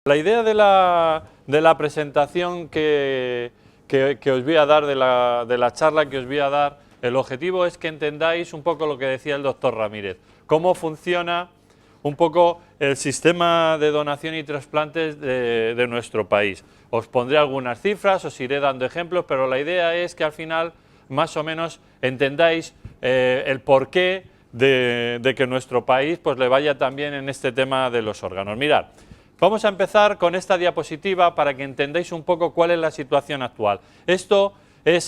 La idea de la presentación que os voy a dar, de la charla que os voy a dar, el objetivo es que entendáis un poco lo que decía el doctor Ramírez, cómo funciona un poco el sistema de donación y trasplantes de nuestro país. Os pondré algunas cifras, os iré dando ejemplos, pero la idea es que al final más o menos entendáis el porqué de que nuestro país pues, le vaya también en este tema de los órganos. Mirad, vamos a empezar con esta diapositiva para que entendáis un poco cuál es la situación actual. Esto es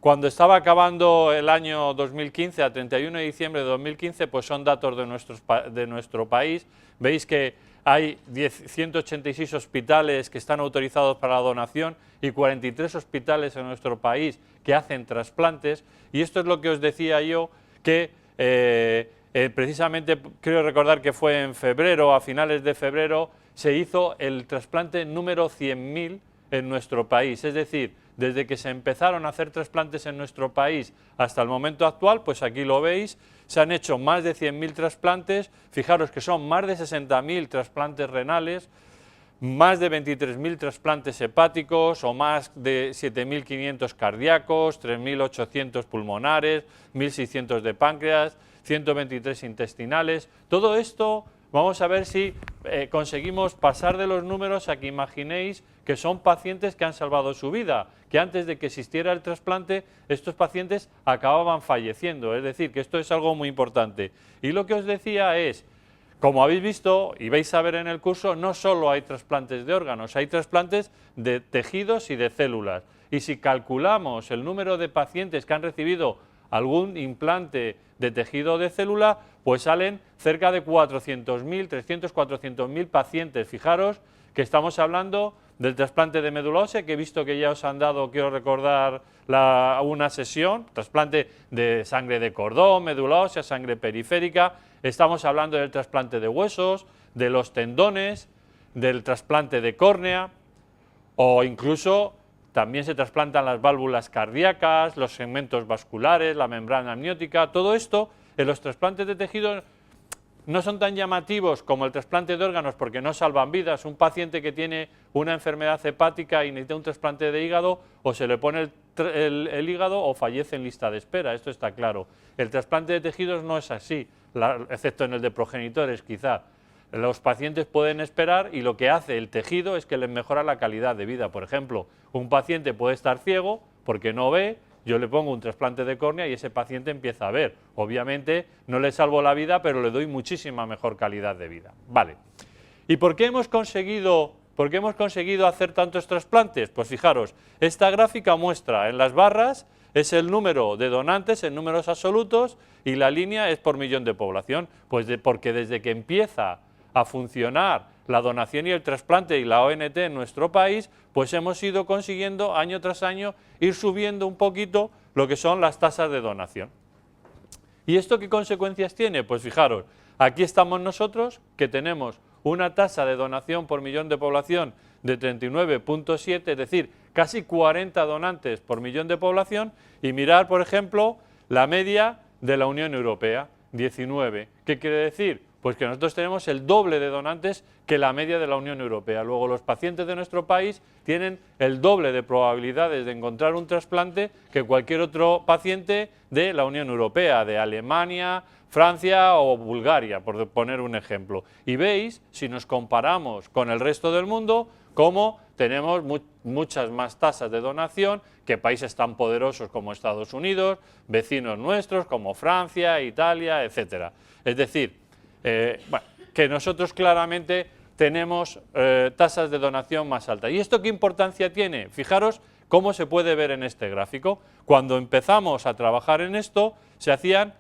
cuando estaba acabando el año 2015, a 31 de diciembre de 2015, pues son datos de nuestro país. Veis que hay 186 hospitales que están autorizados para la donación y 43 hospitales en nuestro país que hacen trasplantes. Y esto es lo que os decía yo, que precisamente creo recordar que fue en febrero, a finales de febrero, se hizo el trasplante número 100.000 en nuestro país. Es decir, desde que se empezaron a hacer trasplantes en nuestro país hasta el momento actual, pues aquí lo veis, se han hecho más de 100.000 trasplantes, fijaros que son más de 60.000 trasplantes renales, más de 23.000 trasplantes hepáticos o más de 7.500 cardíacos, 3.800 pulmonares, 1.600 de páncreas, 123 intestinales. Todo esto vamos a ver si conseguimos pasar de los números a que imaginéis que son pacientes que han salvado su vida, que antes de que existiera el trasplante estos pacientes acababan falleciendo, es decir, que esto es algo muy importante. Y lo que os decía es, como habéis visto y vais a ver en el curso, no solo hay trasplantes de órganos, hay trasplantes de tejidos y de células. Y si calculamos el número de pacientes que han recibido algún implante de tejido de célula, pues salen cerca de 400.000, 300, 400.000 pacientes. Fijaros que estamos hablando del trasplante de médula ósea, que he visto que ya os han dado, quiero recordar, una sesión, trasplante de sangre de cordón, médula ósea, sangre periférica. Estamos hablando del trasplante de huesos, de los tendones, del trasplante de córnea, o incluso también se trasplantan las válvulas cardíacas, los segmentos vasculares, la membrana amniótica. Todo esto en los trasplantes de tejido no son tan llamativos como el trasplante de órganos porque no salvan vidas. Un paciente que tiene una enfermedad hepática y necesita un trasplante de hígado, o se le pone el hígado o fallece en lista de espera, esto está claro. El trasplante de tejidos no es así, excepto en el de progenitores quizá. Los pacientes pueden esperar y lo que hace el tejido es que les mejora la calidad de vida. Por ejemplo, un paciente puede estar ciego porque no ve, yo le pongo un trasplante de córnea y ese paciente empieza a ver. Obviamente no le salvo la vida, pero le doy muchísima mejor calidad de vida. Vale. ¿Y por qué hemos conseguido hacer tantos trasplantes? Pues fijaros, esta gráfica muestra en las barras es el número de donantes en números absolutos y la línea es por millón de población. Pues porque desde que empieza a funcionar la donación y el trasplante y la ONT en nuestro país, pues hemos ido consiguiendo año tras año ir subiendo un poquito lo que son las tasas de donación. ¿Y esto qué consecuencias tiene? Pues fijaros, aquí estamos nosotros, que tenemos una tasa de donación por millón de población de 39,7, es decir, casi 40 donantes por millón de población, y mirar, por ejemplo, la media de la Unión Europea, 19. ¿Qué quiere decir? Pues que nosotros tenemos el doble de donantes que la media de la Unión Europea. Luego los pacientes de nuestro país tienen el doble de probabilidades de encontrar un trasplante que cualquier otro paciente de la Unión Europea, de Alemania, Francia o Bulgaria, por poner un ejemplo. Y veis, si nos comparamos con el resto del mundo, cómo tenemos muchas más tasas de donación que países tan poderosos como Estados Unidos, vecinos nuestros como Francia, Italia, etcétera. Es decir, que nosotros claramente tenemos tasas de donación más altas. ¿Y esto qué importancia tiene? Fijaros cómo se puede ver en este gráfico. Cuando empezamos a trabajar en esto, se hacían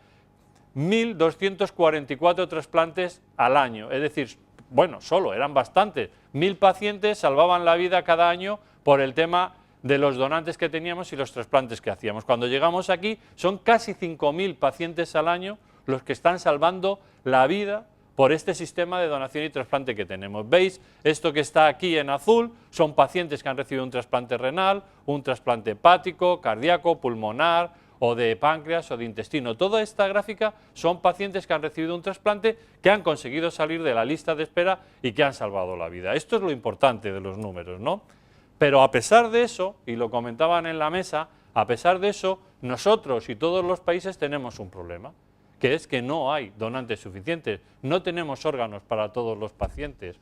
1.244 trasplantes al año, es decir, bueno, solo eran bastantes, 1.000 pacientes salvaban la vida cada año por el tema de los donantes que teníamos y los trasplantes que hacíamos. Cuando llegamos aquí son casi 5.000 pacientes al año los que están salvando la vida por este sistema de donación y trasplante que tenemos. ¿Veis? Esto que está aquí en azul son pacientes que han recibido un trasplante renal, un trasplante hepático, cardíaco, pulmonar o de páncreas o de intestino. Toda esta gráfica son pacientes que han recibido un trasplante, que han conseguido salir de la lista de espera y que han salvado la vida. Esto es lo importante de los números, ¿no? Pero a pesar de eso, y lo comentaban en la mesa, a pesar de eso, nosotros y todos los países tenemos un problema, que es que no hay donantes suficientes, no tenemos órganos para todos los pacientes.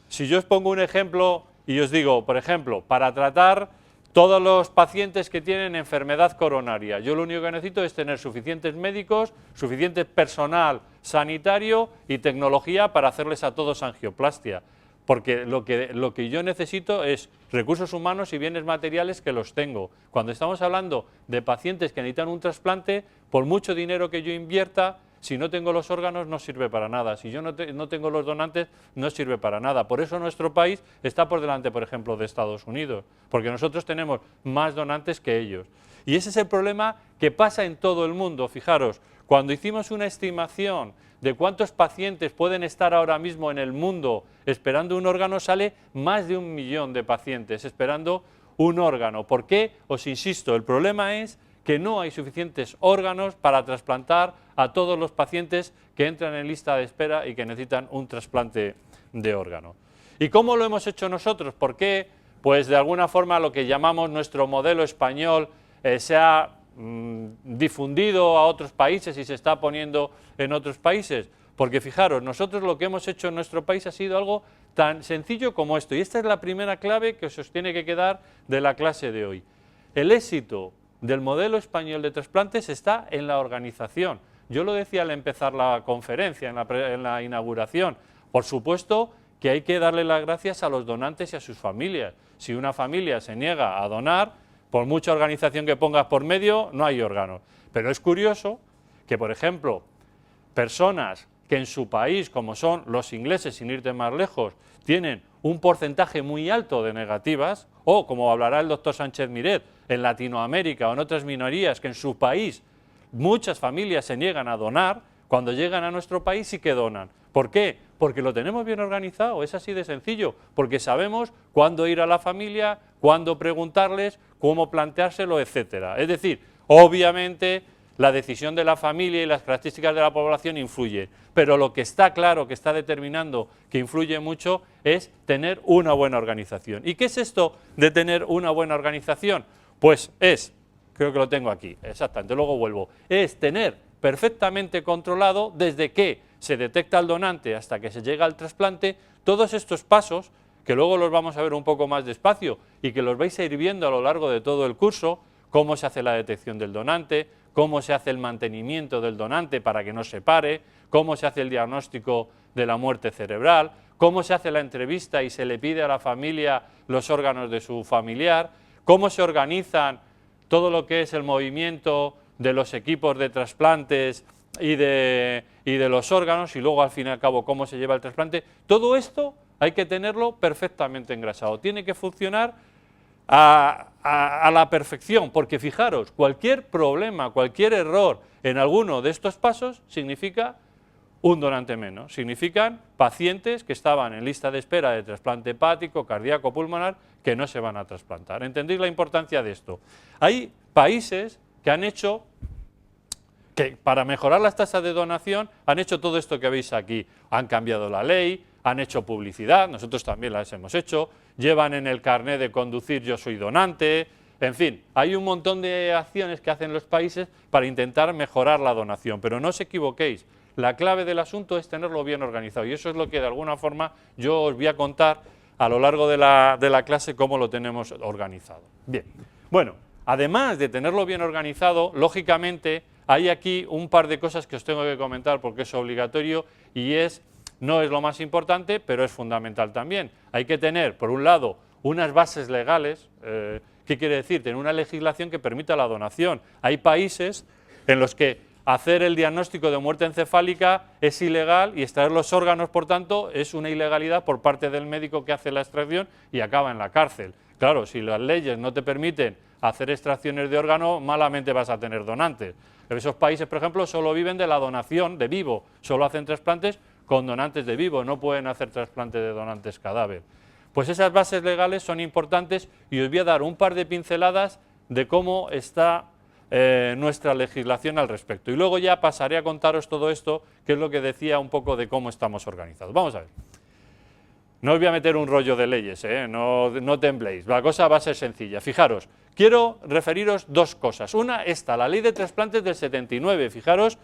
Si yo os pongo un ejemplo y os digo, por ejemplo, para tratar todos los pacientes que tienen enfermedad coronaria, yo lo único que necesito es tener suficientes médicos, suficiente personal sanitario y tecnología para hacerles a todos angioplastia. Porque lo que yo necesito es recursos humanos y bienes materiales que los tengo. Cuando estamos hablando de pacientes que necesitan un trasplante, por mucho dinero que yo invierta, si no tengo los órganos no sirve para nada. Si yo no tengo los donantes, no sirve para nada. Por eso nuestro país está por delante, por ejemplo, de Estados Unidos, porque nosotros tenemos más donantes que ellos. Y ese es el problema que pasa en todo el mundo. Fijaros, cuando hicimos una estimación de cuántos pacientes pueden estar ahora mismo en el mundo esperando un órgano, sale más de 1 millón de pacientes esperando un órgano. ¿Por qué? Os insisto, el problema es que no hay suficientes órganos para trasplantar a todos los pacientes que entran en lista de espera y que necesitan un trasplante de órgano. ¿Y cómo lo hemos hecho nosotros? ¿Por qué? Pues de alguna forma lo que llamamos nuestro modelo español se ha difundido a otros países y se está poniendo en otros países, porque fijaros, nosotros lo que hemos hecho en nuestro país ha sido algo tan sencillo como esto, y esta es la primera clave que os tiene que quedar de la clase de hoy. El éxito del modelo español de trasplantes está en la organización. Yo lo decía al empezar la conferencia, en la inauguración, por supuesto que hay que darle las gracias a los donantes y a sus familias. Si una familia se niega a donar, por mucha organización que pongas por medio, no hay órganos. Pero es curioso que, por ejemplo, personas que en su país, como son los ingleses, sin irte más lejos, tienen un porcentaje muy alto de negativas, o como hablará el doctor Sánchez Miret, en Latinoamérica o en otras minorías, que en su país muchas familias se niegan a donar, cuando llegan a nuestro país sí que donan. ¿Por qué? Porque lo tenemos bien organizado, es así de sencillo, porque sabemos cuándo ir a la familia, cuándo preguntarles, cómo planteárselo, etcétera. Es decir, obviamente la decisión de la familia y las características de la población influyen, pero lo que está claro, que está determinando que influye mucho, es tener una buena organización. ¿Y qué es esto de tener una buena organización? Pues creo que lo tengo aquí, exactamente, luego vuelvo, es tener perfectamente controlado desde que se detecta el donante hasta que se llega al trasplante, todos estos pasos, que luego los vamos a ver un poco más despacio y que los vais a ir viendo a lo largo de todo el curso, cómo se hace la detección del donante, cómo se hace el mantenimiento del donante para que no se pare, cómo se hace el diagnóstico de la muerte cerebral, cómo se hace la entrevista y se le pide a la familia los órganos de su familiar, cómo se organizan todo lo que es el movimiento de los equipos de trasplantes y de los órganos, y luego al fin y al cabo cómo se lleva el trasplante. Todo esto hay que tenerlo perfectamente engrasado, tiene que funcionar a la perfección, porque fijaros, cualquier problema, cualquier error en alguno de estos pasos significa un donante menos, significan pacientes que estaban en lista de espera de trasplante hepático, cardíaco, pulmonar, que no se van a trasplantar. ¿Entendéis la importancia de esto? Hay países que han hecho, que para mejorar las tasas de donación, han hecho todo esto que veis aquí, han cambiado la ley, han hecho publicidad, nosotros también las hemos hecho, llevan en el carné de conducir yo soy donante, en fin, hay un montón de acciones que hacen los países para intentar mejorar la donación, pero no os equivoquéis, la clave del asunto es tenerlo bien organizado y eso es lo que de alguna forma yo os voy a contar a lo largo de la clase cómo lo tenemos organizado. Bien, bueno, además de tenerlo bien organizado, lógicamente hay aquí un par de cosas que os tengo que comentar porque es obligatorio y no es lo más importante, pero es fundamental también. Hay que tener, por un lado, unas bases legales. ¿Qué quiere decir? Tener una legislación que permita la donación. Hay países en los que hacer el diagnóstico de muerte encefálica es ilegal y extraer los órganos, por tanto, es una ilegalidad por parte del médico que hace la extracción y acaba en la cárcel. Claro, si las leyes no te permiten hacer extracciones de órganos, malamente vas a tener donantes. Esos países, por ejemplo, solo viven de la donación de vivo, solo hacen trasplantes con donantes de vivo, no pueden hacer trasplantes de donantes cadáver. Pues esas bases legales son importantes y os voy a dar un par de pinceladas de cómo está nuestra legislación al respecto. Y luego ya pasaré a contaros todo esto, que es lo que decía un poco de cómo estamos organizados. Vamos a ver. No os voy a meter un rollo de leyes, no tembléis, la cosa va a ser sencilla. Fijaros, quiero referiros dos cosas. Una, la ley de trasplantes del 79. Fijaros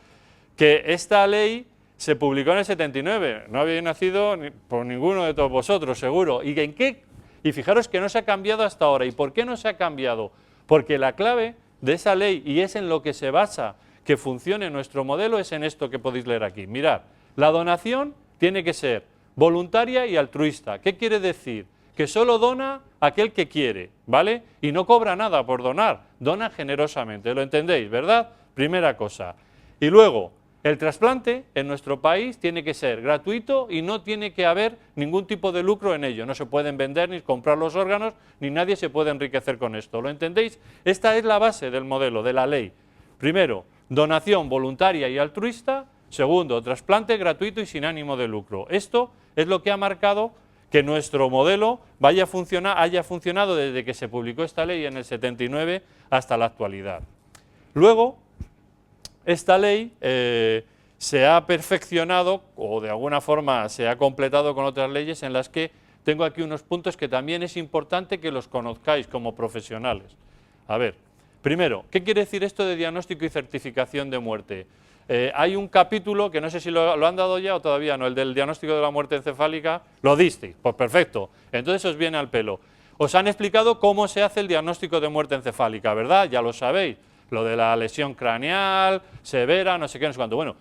que esta ley se publicó en el 79, no habéis nacido por ninguno de todos vosotros, seguro. Y fijaros que no se ha cambiado hasta ahora. ¿Y por qué no se ha cambiado? Porque la clave de esa ley, y es en lo que se basa que funcione nuestro modelo, es en esto que podéis leer aquí. Mirad, la donación tiene que ser voluntaria y altruista. ¿Qué quiere decir? Que solo dona aquel que quiere, ¿vale? Y no cobra nada por donar, dona generosamente, ¿lo entendéis, verdad? Primera cosa. Y luego, el trasplante en nuestro país tiene que ser gratuito y no tiene que haber ningún tipo de lucro en ello. No se pueden vender ni comprar los órganos, ni nadie se puede enriquecer con esto. ¿Lo entendéis? Esta es la base del modelo, de la ley. Primero, donación voluntaria y altruista. Segundo, trasplante gratuito y sin ánimo de lucro. Esto es lo que ha marcado que nuestro modelo haya funcionado desde que se publicó esta ley en el 79 hasta la actualidad. Luego, esta ley se ha perfeccionado o de alguna forma se ha completado con otras leyes en las que tengo aquí unos puntos que también es importante que los conozcáis como profesionales. A ver, primero, ¿qué quiere decir esto de diagnóstico y certificación de muerte? Hay un capítulo que no sé si lo han dado ya o todavía no, el del diagnóstico de la muerte encefálica. ¿Lo disteis? Pues perfecto, entonces os viene al pelo. Os han explicado cómo se hace el diagnóstico de muerte encefálica, ¿verdad? Ya lo sabéis. Lo de la lesión craneal, severa, no sé qué, no sé cuánto. Bueno,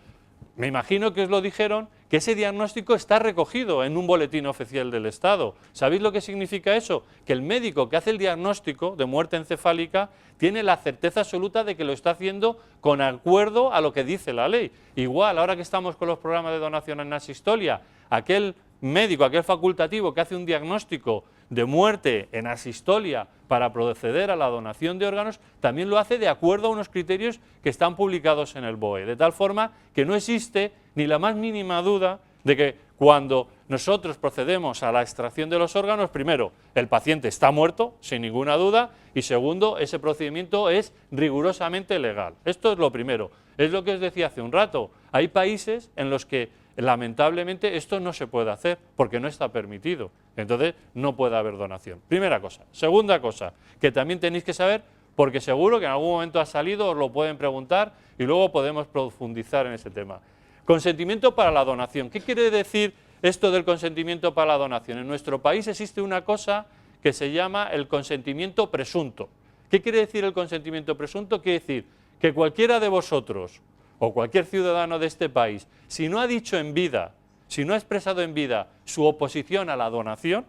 me imagino que os lo dijeron, que ese diagnóstico está recogido en un boletín oficial del Estado. ¿Sabéis lo que significa eso? Que el médico que hace el diagnóstico de muerte encefálica tiene la certeza absoluta de que lo está haciendo con acuerdo a lo que dice la ley. Igual, ahora que estamos con los programas de donación en asistolia, aquel médico, aquel facultativo que hace un diagnóstico de muerte en asistolia para proceder a la donación de órganos, también lo hace de acuerdo a unos criterios que están publicados en el BOE, de tal forma que no existe ni la más mínima duda de que cuando nosotros procedemos a la extracción de los órganos, primero, el paciente está muerto, sin ninguna duda, y segundo, ese procedimiento es rigurosamente legal. Esto es lo primero. Es lo que os decía hace un rato. Hay países en los que lamentablemente esto no se puede hacer porque no está permitido, entonces no puede haber donación. Primera cosa. Segunda cosa, que también tenéis que saber, porque seguro que en algún momento ha salido, os lo pueden preguntar y luego podemos profundizar en ese tema. Consentimiento para la donación. ¿Qué quiere decir esto del consentimiento para la donación? En nuestro país existe una cosa que se llama el consentimiento presunto. ¿Qué quiere decir el consentimiento presunto? Quiere decir que cualquiera de vosotros o cualquier ciudadano de este país, si no ha dicho en vida, si no ha expresado en vida su oposición a la donación,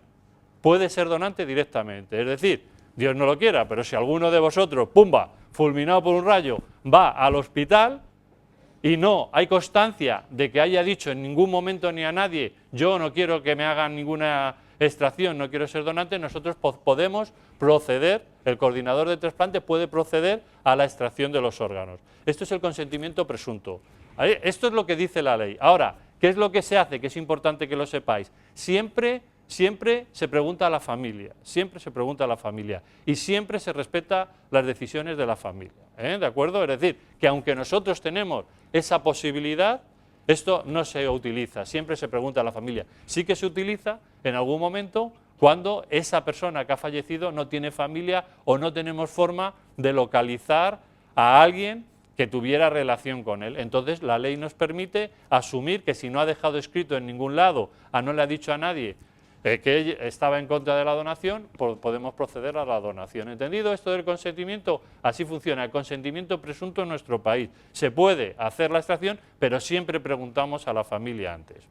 puede ser donante directamente. Es decir, Dios no lo quiera, pero si alguno de vosotros, pumba, fulminado por un rayo, va al hospital y no hay constancia de que haya dicho en ningún momento ni a nadie, yo no quiero que me hagan ninguna extracción, no quiero ser donante, nosotros podemos proceder, el coordinador de trasplante puede proceder a la extracción de los órganos. Esto es el consentimiento presunto. Esto es lo que dice la ley. Ahora, ¿qué es lo que se hace? Que es importante que lo sepáis. Siempre se pregunta a la familia, siempre se pregunta a la familia y siempre se respeta las decisiones de la familia. ¿De acuerdo? Es decir, que aunque nosotros tenemos esa posibilidad, esto no se utiliza, siempre se pregunta a la familia. Sí que se utiliza en algún momento cuando esa persona que ha fallecido no tiene familia o no tenemos forma de localizar a alguien que tuviera relación con él. Entonces la ley nos permite asumir que si no ha dejado escrito en ningún lado, no le ha dicho a nadie que estaba en contra de la donación, podemos proceder a la donación. ¿Entendido esto del consentimiento? Así funciona el consentimiento presunto en nuestro país. Se puede hacer la extracción, pero siempre preguntamos a la familia antes.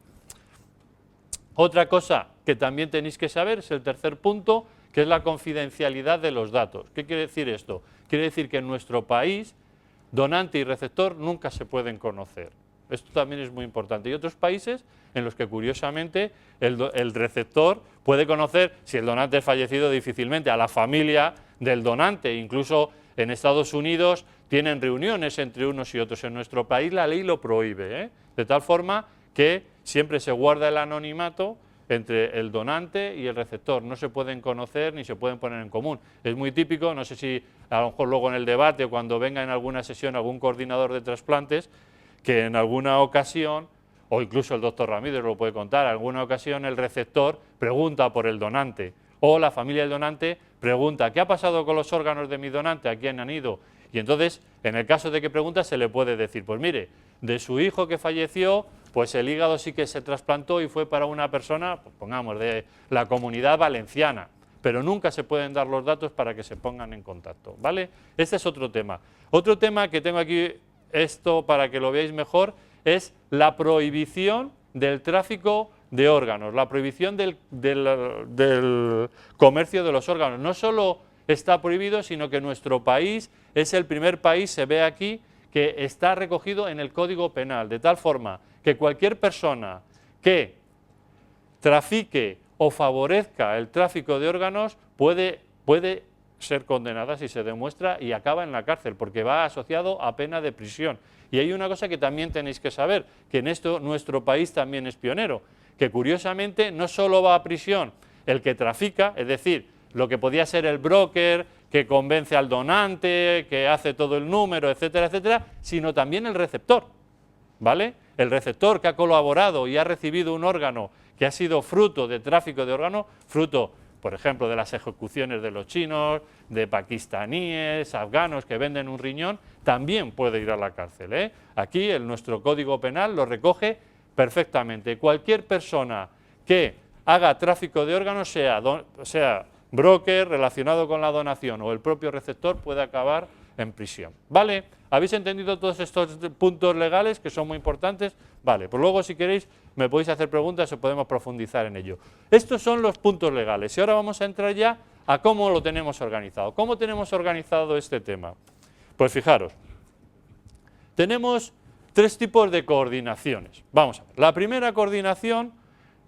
Otra cosa que también tenéis que saber es el tercer punto, que es la confidencialidad de los datos. ¿Qué quiere decir esto? Quiere decir que en nuestro país donante y receptor nunca se pueden conocer. Esto también es muy importante. Hay otros países en los que, curiosamente, el receptor puede conocer, si el donante es fallecido, difícilmente a la familia del donante. Incluso en Estados Unidos tienen reuniones entre unos y otros. En nuestro país la ley lo prohíbe, de tal forma que siempre se guarda el anonimato entre el donante y el receptor, no se pueden conocer ni se pueden poner en común. Es muy típico, no sé si a lo mejor luego en el debate o cuando venga en alguna sesión algún coordinador de trasplantes, que en alguna ocasión, o incluso el doctor Ramírez lo puede contar, en alguna ocasión el receptor pregunta por el donante, o la familia del donante pregunta, ¿qué ha pasado con los órganos de mi donante? ¿A quién han ido? Y entonces, en el caso de que pregunta, se le puede decir, pues mire, de su hijo que falleció, pues el hígado sí que se trasplantó y fue para una persona, pues pongamos, de la Comunidad Valenciana, pero nunca se pueden dar los datos para que se pongan en contacto, ¿vale? Este es otro tema. Otro tema que tengo aquí, esto para que lo veáis mejor, es la prohibición del tráfico de órganos, la prohibición del comercio de los órganos. No solo está prohibido, sino que nuestro país es el primer país, se ve aquí, que está recogido en el Código Penal, de tal forma que cualquier persona que trafique o favorezca el tráfico de órganos puede ser condenada si se demuestra y acaba en la cárcel, porque va asociado a pena de prisión. Y hay una cosa que también tenéis que saber, que en esto nuestro país también es pionero, que curiosamente no solo va a prisión el que trafica, es decir, lo que podía ser el broker, que convence al donante, que hace todo el número, etcétera, etcétera, sino también el receptor, ¿vale? El receptor que ha colaborado y ha recibido un órgano que ha sido fruto de tráfico de órganos, fruto, por ejemplo, de las ejecuciones de los chinos, de pakistaníes, afganos que venden un riñón, también puede ir a la cárcel, ¿eh? Aquí nuestro Código Penal lo recoge perfectamente. Cualquier persona que haga tráfico de órganos, sea broker relacionado con la donación o el propio receptor, puede acabar en prisión. ¿Vale? ¿Habéis entendido todos estos puntos legales que son muy importantes? Vale, pues luego si queréis me podéis hacer preguntas o podemos profundizar en ello. Estos son los puntos legales y ahora vamos a entrar ya a cómo lo tenemos organizado. ¿Cómo tenemos organizado este tema? Pues fijaros, tenemos tres tipos de coordinaciones. Vamos a ver, la primera coordinación,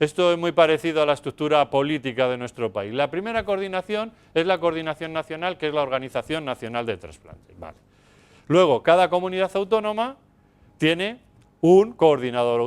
esto es muy parecido a la estructura política de nuestro país. La primera coordinación es la coordinación nacional, que es la Organización Nacional de Trasplantes. Vale. Luego, cada comunidad autónoma tiene un coordinador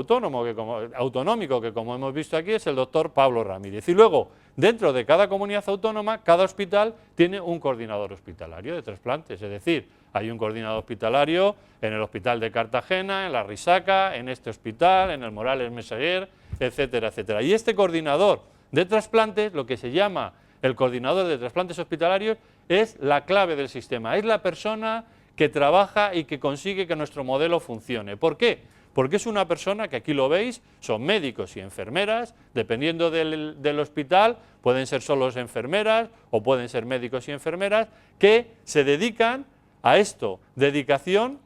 autonómico, que como hemos visto aquí es el doctor Pablo Ramírez. Y luego, dentro de cada comunidad autónoma, cada hospital tiene un coordinador hospitalario de trasplantes. Es decir, hay un coordinador hospitalario en el hospital de Cartagena, en la Risaca, en este hospital, en el Morales Mesaguer, etcétera, etcétera. Y este coordinador de trasplantes, lo que se llama el coordinador de trasplantes hospitalarios, es la clave del sistema, es la persona que trabaja y que consigue que nuestro modelo funcione. ¿Por qué? Porque es una persona que aquí lo veis, son médicos y enfermeras, dependiendo del hospital, pueden ser solos enfermeras o pueden ser médicos y enfermeras, que se dedican a esto, dedicación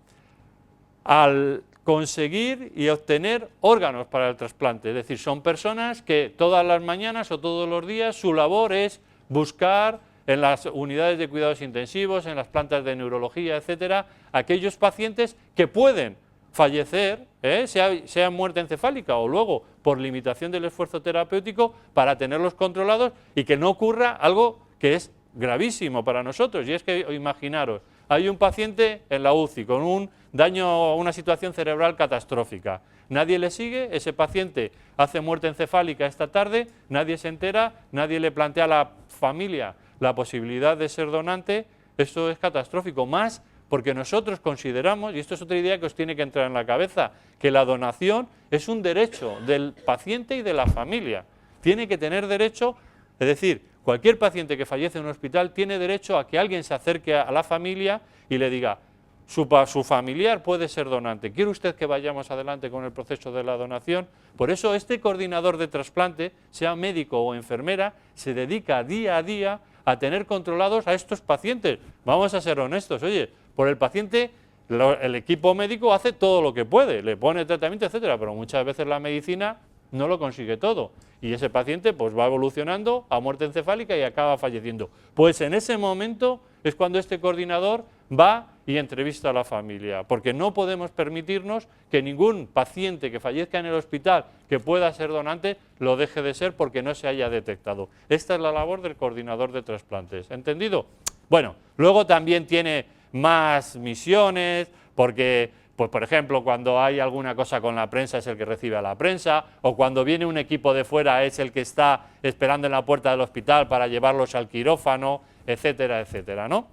al conseguir y obtener órganos para el trasplante. Es decir, son personas que todas las mañanas o todos los días su labor es buscar en las unidades de cuidados intensivos, en las plantas de neurología, etcétera, aquellos pacientes que pueden fallecer, sea muerte encefálica o luego por limitación del esfuerzo terapéutico, para tenerlos controlados y que no ocurra algo que es gravísimo para nosotros. Y es que, imaginaros, hay un paciente en la UCI con un daño, una situación cerebral catastrófica. Nadie le sigue, ese paciente hace muerte encefálica esta tarde, nadie se entera, nadie le plantea a la familia la posibilidad de ser donante. Esto es catastrófico, más porque nosotros consideramos, y esto es otra idea que os tiene que entrar en la cabeza, que la donación es un derecho del paciente y de la familia. Tiene que tener derecho, es decir, cualquier paciente que fallece en un hospital tiene derecho a que alguien se acerque a la familia y le diga, su familiar puede ser donante, ¿quiere usted que vayamos adelante con el proceso de la donación? Por eso este coordinador de trasplante, sea médico o enfermera, se dedica día a día a tener controlados a estos pacientes. Vamos a ser honestos, oye, por el paciente el equipo médico hace todo lo que puede, le pone tratamiento, etcétera, pero muchas veces la medicina no lo consigue todo y ese paciente pues va evolucionando a muerte encefálica y acaba falleciendo. Pues en ese momento es cuando este coordinador va y entrevista a la familia, porque no podemos permitirnos que ningún paciente que fallezca en el hospital que pueda ser donante lo deje de ser porque no se haya detectado. Esta es la labor del coordinador de trasplantes. ¿Entendido? Bueno, luego también tiene más misiones, porque Pues, por ejemplo, cuando hay alguna cosa con la prensa es el que recibe a la prensa, o cuando viene un equipo de fuera es el que está esperando en la puerta del hospital para llevarlos al quirófano, etcétera, etcétera, ¿no?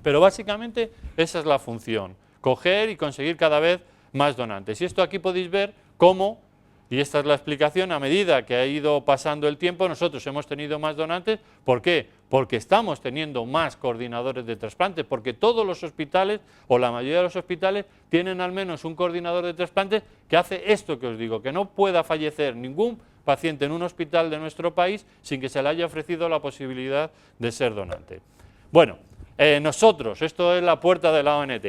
Pero básicamente esa es la función, coger y conseguir cada vez más donantes. Y esto aquí podéis ver cómo, y esta es la explicación, a medida que ha ido pasando el tiempo, nosotros hemos tenido más donantes. ¿Por qué? Porque estamos teniendo más coordinadores de trasplantes, porque todos los hospitales, o la mayoría de los hospitales, tienen al menos un coordinador de trasplantes que hace esto que os digo, que no pueda fallecer ningún paciente en un hospital de nuestro país sin que se le haya ofrecido la posibilidad de ser donante. Bueno, nosotros, esto es la puerta de la ONT.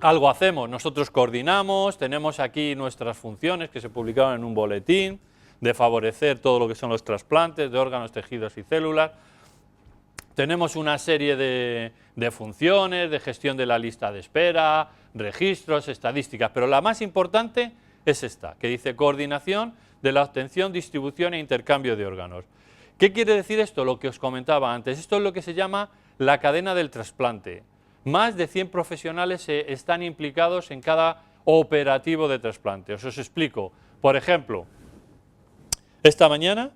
Algo hacemos, nosotros coordinamos, tenemos aquí nuestras funciones que se publicaron en un boletín, de favorecer todo lo que son los trasplantes de órganos, tejidos y células. Tenemos una serie de funciones, de gestión de la lista de espera, registros, estadísticas, pero la más importante es esta, que dice coordinación de la obtención, distribución e intercambio de órganos. ¿Qué quiere decir esto? Lo que os comentaba antes, esto es lo que se llama la cadena del trasplante. Más de 100 profesionales están implicados en cada operativo de trasplante. Os explico. Por ejemplo, esta mañana,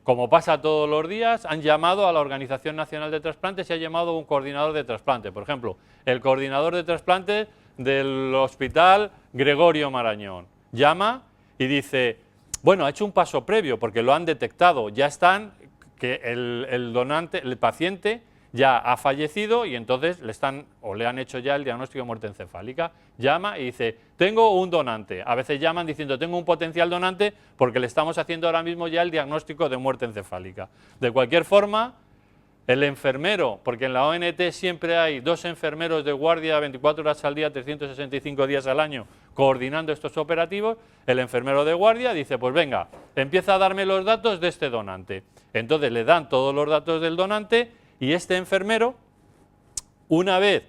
como pasa todos los días, han llamado a la Organización Nacional de Trasplantes y ha llamado a un coordinador de trasplante. Por ejemplo, el coordinador de trasplantes del Hospital Gregorio Marañón llama y dice, bueno, ha hecho un paso previo porque lo han detectado, ya están, que el donante, el paciente ya ha fallecido y entonces le han hecho ya el diagnóstico de muerte encefálica. Llama y dice, tengo un donante. A veces llaman diciendo, tengo un potencial donante porque le estamos haciendo ahora mismo ya el diagnóstico de muerte encefálica. De cualquier forma, el enfermero, porque en la ONT siempre hay 2 enfermeros de guardia 24 horas al día, 365 días al año, coordinando estos operativos, el enfermero de guardia dice, pues venga, empieza a darme los datos de este donante. Entonces le dan todos los datos del donante y este enfermero, una vez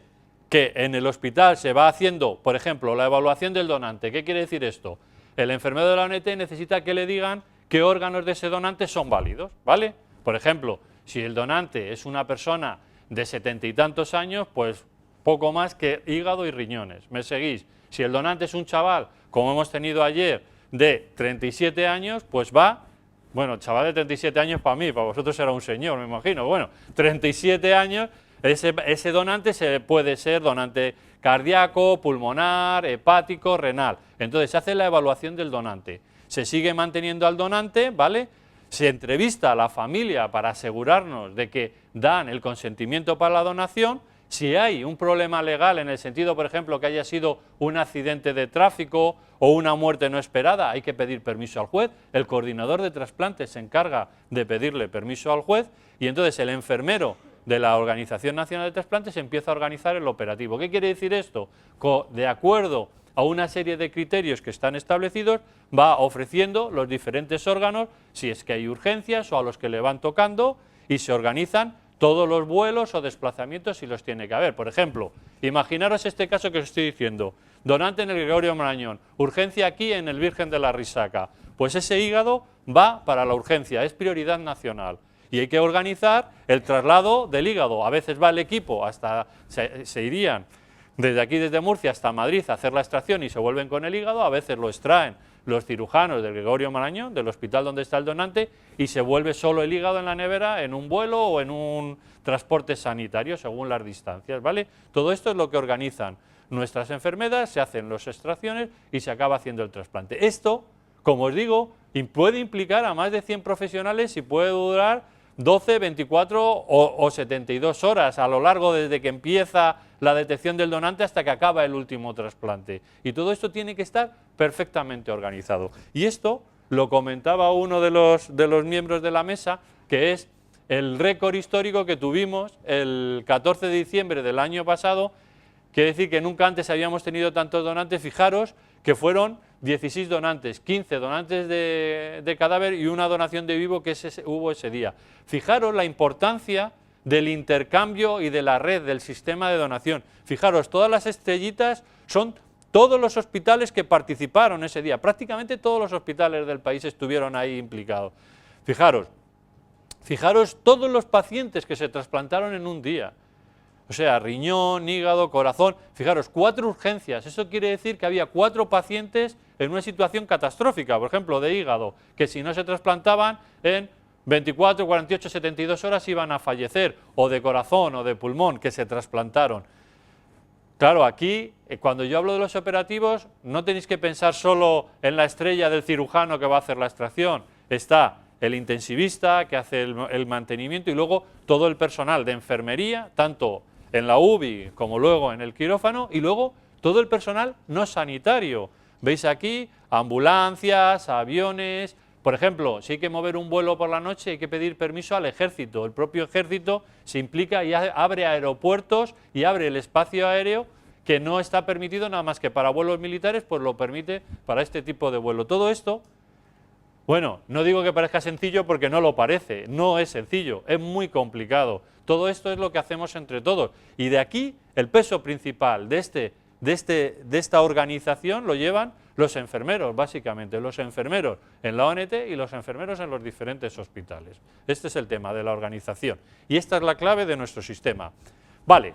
que en el hospital se va haciendo, por ejemplo, la evaluación del donante, ¿qué quiere decir esto? El enfermero de la ONT necesita que le digan qué órganos de ese donante son válidos, ¿vale? Por ejemplo, si el donante es una persona de 70 y tantos años, pues poco más que hígado y riñones. ¿Me seguís? Si el donante es un chaval, como hemos tenido ayer, de 37 años, pues va, bueno, chaval de 37 años para mí, para vosotros será un señor, me imagino. Bueno, 37 años, ese donante puede ser donante cardíaco, pulmonar, hepático, renal. Entonces se hace la evaluación del donante. Se sigue manteniendo al donante, ¿vale? Se entrevista a la familia para asegurarnos de que dan el consentimiento para la donación. Si hay un problema legal en el sentido, por ejemplo, que haya sido un accidente de tráfico o una muerte no esperada, hay que pedir permiso al juez. El coordinador de trasplantes se encarga de pedirle permiso al juez y entonces el enfermero de la Organización Nacional de Trasplantes empieza a organizar el operativo. ¿Qué quiere decir esto? De acuerdo a una serie de criterios que están establecidos, va ofreciendo los diferentes órganos, si es que hay urgencias o a los que le van tocando, y se organizan todos los vuelos o desplazamientos si los tiene que haber. Por ejemplo, imaginaros este caso que os estoy diciendo, donante en el Gregorio Marañón, urgencia aquí en el Virgen de la Risaca, pues ese hígado va para la urgencia, es prioridad nacional. Y hay que organizar el traslado del hígado. A veces va el equipo, se irían desde aquí, desde Murcia hasta Madrid a hacer la extracción y se vuelven con el hígado, a veces lo extraen los cirujanos del Gregorio Marañón, del hospital donde está el donante, y se vuelve solo el hígado en la nevera en un vuelo o en un transporte sanitario, según las distancias, ¿vale? Todo esto es lo que organizan nuestras enfermeras, se hacen las extracciones y se acaba haciendo el trasplante. Esto, como os digo, puede implicar a más de 100 profesionales y puede durar 12, 24 o 72 horas a lo largo desde que empieza la detección del donante hasta que acaba el último trasplante. Y todo esto tiene que estar perfectamente organizado. Y esto lo comentaba uno de los miembros de la mesa, que es el récord histórico que tuvimos el 14 de diciembre del año pasado. Quiere decir que nunca antes habíamos tenido tantos donantes. Fijaros que fueron 16 donantes, 15 donantes de cadáver y una donación de vivo que hubo ese día. Fijaros la importancia del intercambio y de la red, del sistema de donación. Fijaros, todas las estrellitas son todos los hospitales que participaron ese día. Prácticamente todos los hospitales del país estuvieron ahí implicados. Fijaros todos los pacientes que se trasplantaron en un día. O sea, riñón, hígado, corazón. Fijaros, 4 urgencias. Eso quiere decir que había 4 pacientes en una situación catastrófica, por ejemplo, de hígado, que si no se trasplantaban en 24, 48, 72 horas iban a fallecer, o de corazón o de pulmón, que se trasplantaron. Claro, aquí, cuando yo hablo de los operativos, no tenéis que pensar solo en la estrella del cirujano que va a hacer la extracción. Está el intensivista que hace el mantenimiento y luego todo el personal de enfermería, tanto en la UBI como luego en el quirófano, y luego todo el personal no sanitario. Veis aquí ambulancias, aviones. Por ejemplo, si hay que mover un vuelo por la noche hay que pedir permiso al ejército. El propio ejército se implica y abre aeropuertos y abre el espacio aéreo que no está permitido nada más que para vuelos militares, pues lo permite para este tipo de vuelo. Todo esto, bueno, no digo que parezca sencillo porque no lo parece, no es sencillo, es muy complicado. Todo esto es lo que hacemos entre todos. Y de aquí el peso principal de esta organización lo llevan los enfermeros, básicamente, los enfermeros en la ONT y los enfermeros en los diferentes hospitales. Este es el tema de la organización y esta es la clave de nuestro sistema. Vale,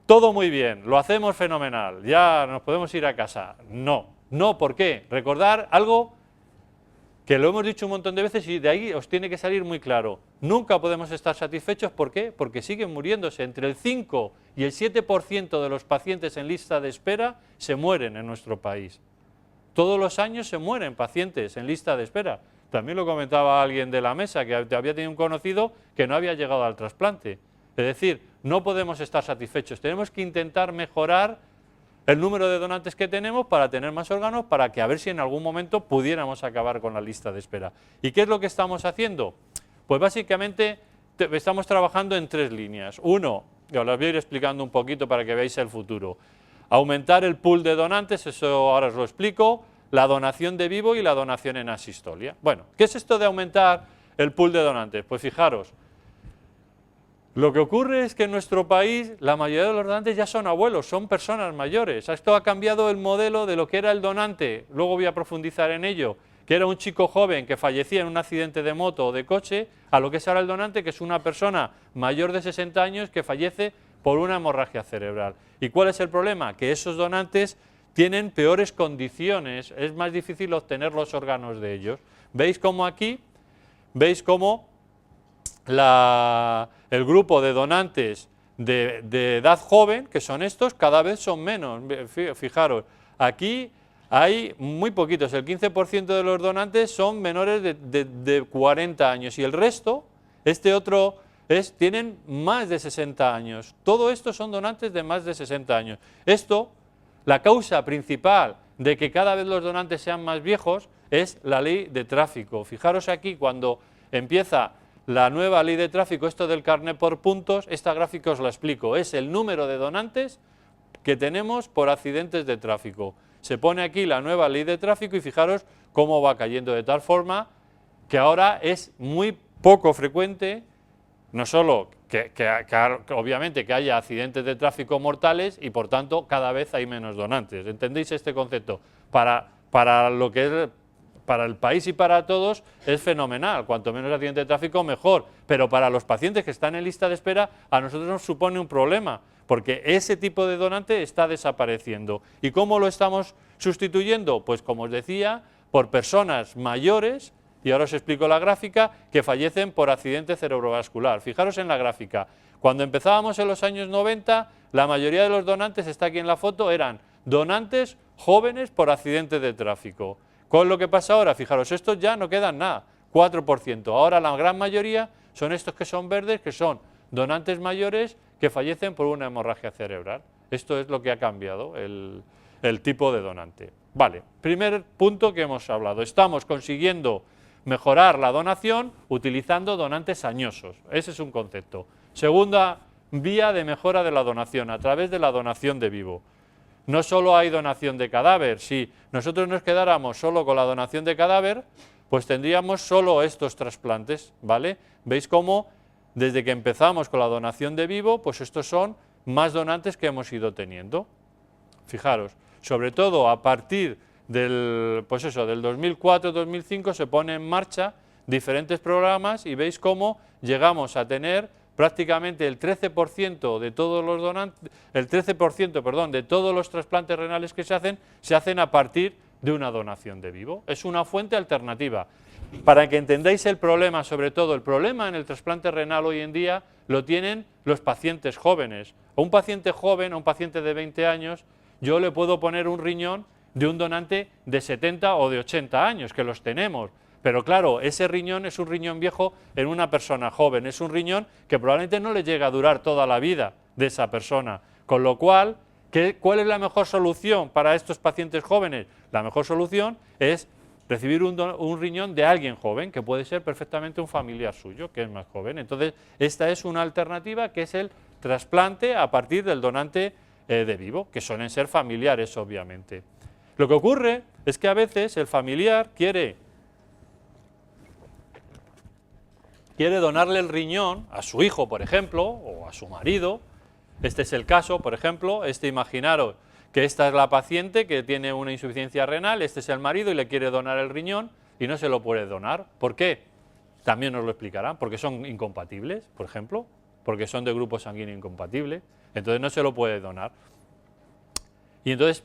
todo muy bien, lo hacemos fenomenal, ya nos podemos ir a casa. No, no, ¿por qué? Recordar algo que lo hemos dicho un montón de veces y de ahí os tiene que salir muy claro. Nunca podemos estar satisfechos, ¿por qué? Porque siguen muriéndose. Entre el 5 y el 7% de los pacientes en lista de espera se mueren en nuestro país. Todos los años se mueren pacientes en lista de espera. También lo comentaba alguien de la mesa, que había tenido un conocido que no había llegado al trasplante. Es decir, no podemos estar satisfechos, tenemos que intentar mejorar el número de donantes que tenemos para tener más órganos, para que a ver si en algún momento pudiéramos acabar con la lista de espera. ¿Y qué es lo que estamos haciendo? Pues básicamente estamos trabajando en 3 líneas. Uno, os las voy a ir explicando un poquito para que veáis el futuro. Aumentar el pool de donantes, eso ahora os lo explico, la donación de vivo y la donación en asistolia. Bueno, ¿qué es esto de aumentar el pool de donantes? Pues fijaros, lo que ocurre es que en nuestro país la mayoría de los donantes ya son abuelos, son personas mayores. Esto ha cambiado el modelo de lo que era el donante, luego voy a profundizar en ello, que era un chico joven que fallecía en un accidente de moto o de coche, a lo que es ahora el donante, que es una persona mayor de 60 años que fallece por una hemorragia cerebral. ¿Y cuál es el problema? Que esos donantes tienen peores condiciones, es más difícil obtener los órganos de ellos. ¿Veis cómo aquí? ¿Veis cómo el grupo de donantes de edad joven, que son estos, cada vez son menos? Fijaros, aquí hay muy poquitos, el 15% de los donantes son menores de 40 años y el resto, este otro, tienen más de 60 años. Todo esto son donantes de más de 60 años. Esto, la causa principal de que cada vez los donantes sean más viejos es la ley de tráfico. Fijaros aquí, cuando empieza la nueva ley de tráfico, esto del carnet por puntos, esta gráfica os la explico, es el número de donantes que tenemos por accidentes de tráfico. Se pone aquí la nueva ley de tráfico y fijaros cómo va cayendo, de tal forma que ahora es muy poco frecuente, no solo que obviamente que haya accidentes de tráfico mortales y por tanto cada vez hay menos donantes. ¿Entendéis este concepto? Para lo que es para el país y para todos es fenomenal, cuanto menos accidentes de tráfico mejor, pero para los pacientes que están en lista de espera a nosotros nos supone un problema, porque ese tipo de donante está desapareciendo. ¿Y cómo lo estamos sustituyendo? Pues como os decía, por personas mayores, y ahora os explico la gráfica, que fallecen por accidente cerebrovascular. Fijaros en la gráfica, cuando empezábamos en los años 90, la mayoría de los donantes, está aquí en la foto, eran donantes jóvenes por accidente de tráfico. ¿Cuál es lo que pasa ahora? Fijaros, estos ya no quedan nada, 4%. Ahora la gran mayoría son estos que son verdes, que son donantes mayores que fallecen por una hemorragia cerebral. Esto es lo que ha cambiado el tipo de donante. Vale, primer punto que hemos hablado, estamos consiguiendo mejorar la donación utilizando donantes añosos. Ese es un concepto. Segunda vía de mejora de la donación, a través de la donación de vivo. No solo hay donación de cadáver, si nosotros nos quedáramos solo con la donación de cadáver, pues tendríamos solo estos trasplantes, ¿vale? ¿Veis cómo desde que empezamos con la donación de vivo, pues estos son más donantes que hemos ido teniendo? Fijaros, sobre todo a partir del 2004-2005 se pone en marcha diferentes programas y veis cómo llegamos a tener prácticamente el 13% de todos los donantes, el 13%, perdón, de todos los trasplantes renales que se hacen a partir de una donación de vivo. Es una fuente alternativa. Para que entendáis el problema, sobre todo el problema en el trasplante renal hoy en día lo tienen los pacientes jóvenes. A un paciente joven, a un paciente de 20 años, yo le puedo poner un riñón de un donante de 70 o de 80 años, que los tenemos. Pero claro, ese riñón es un riñón viejo en una persona joven, es un riñón que probablemente no le llega a durar toda la vida de esa persona. Con lo cual, ¿cuál es la mejor solución para estos pacientes jóvenes? La mejor solución es recibir un riñón de alguien joven, que puede ser perfectamente un familiar suyo, que es más joven. Entonces, esta es una alternativa que es el trasplante a partir del donante de vivo, que suelen ser familiares, obviamente. Lo que ocurre es que a veces el familiar quiere donarle el riñón a su hijo, por ejemplo, o a su marido. Este es el caso, por ejemplo, imaginaros que esta es la paciente que tiene una insuficiencia renal, este es el marido y le quiere donar el riñón y no se lo puede donar. ¿Por qué? También nos lo explicarán, porque son incompatibles, por ejemplo, porque son de grupo sanguíneo incompatible, entonces no se lo puede donar. Y entonces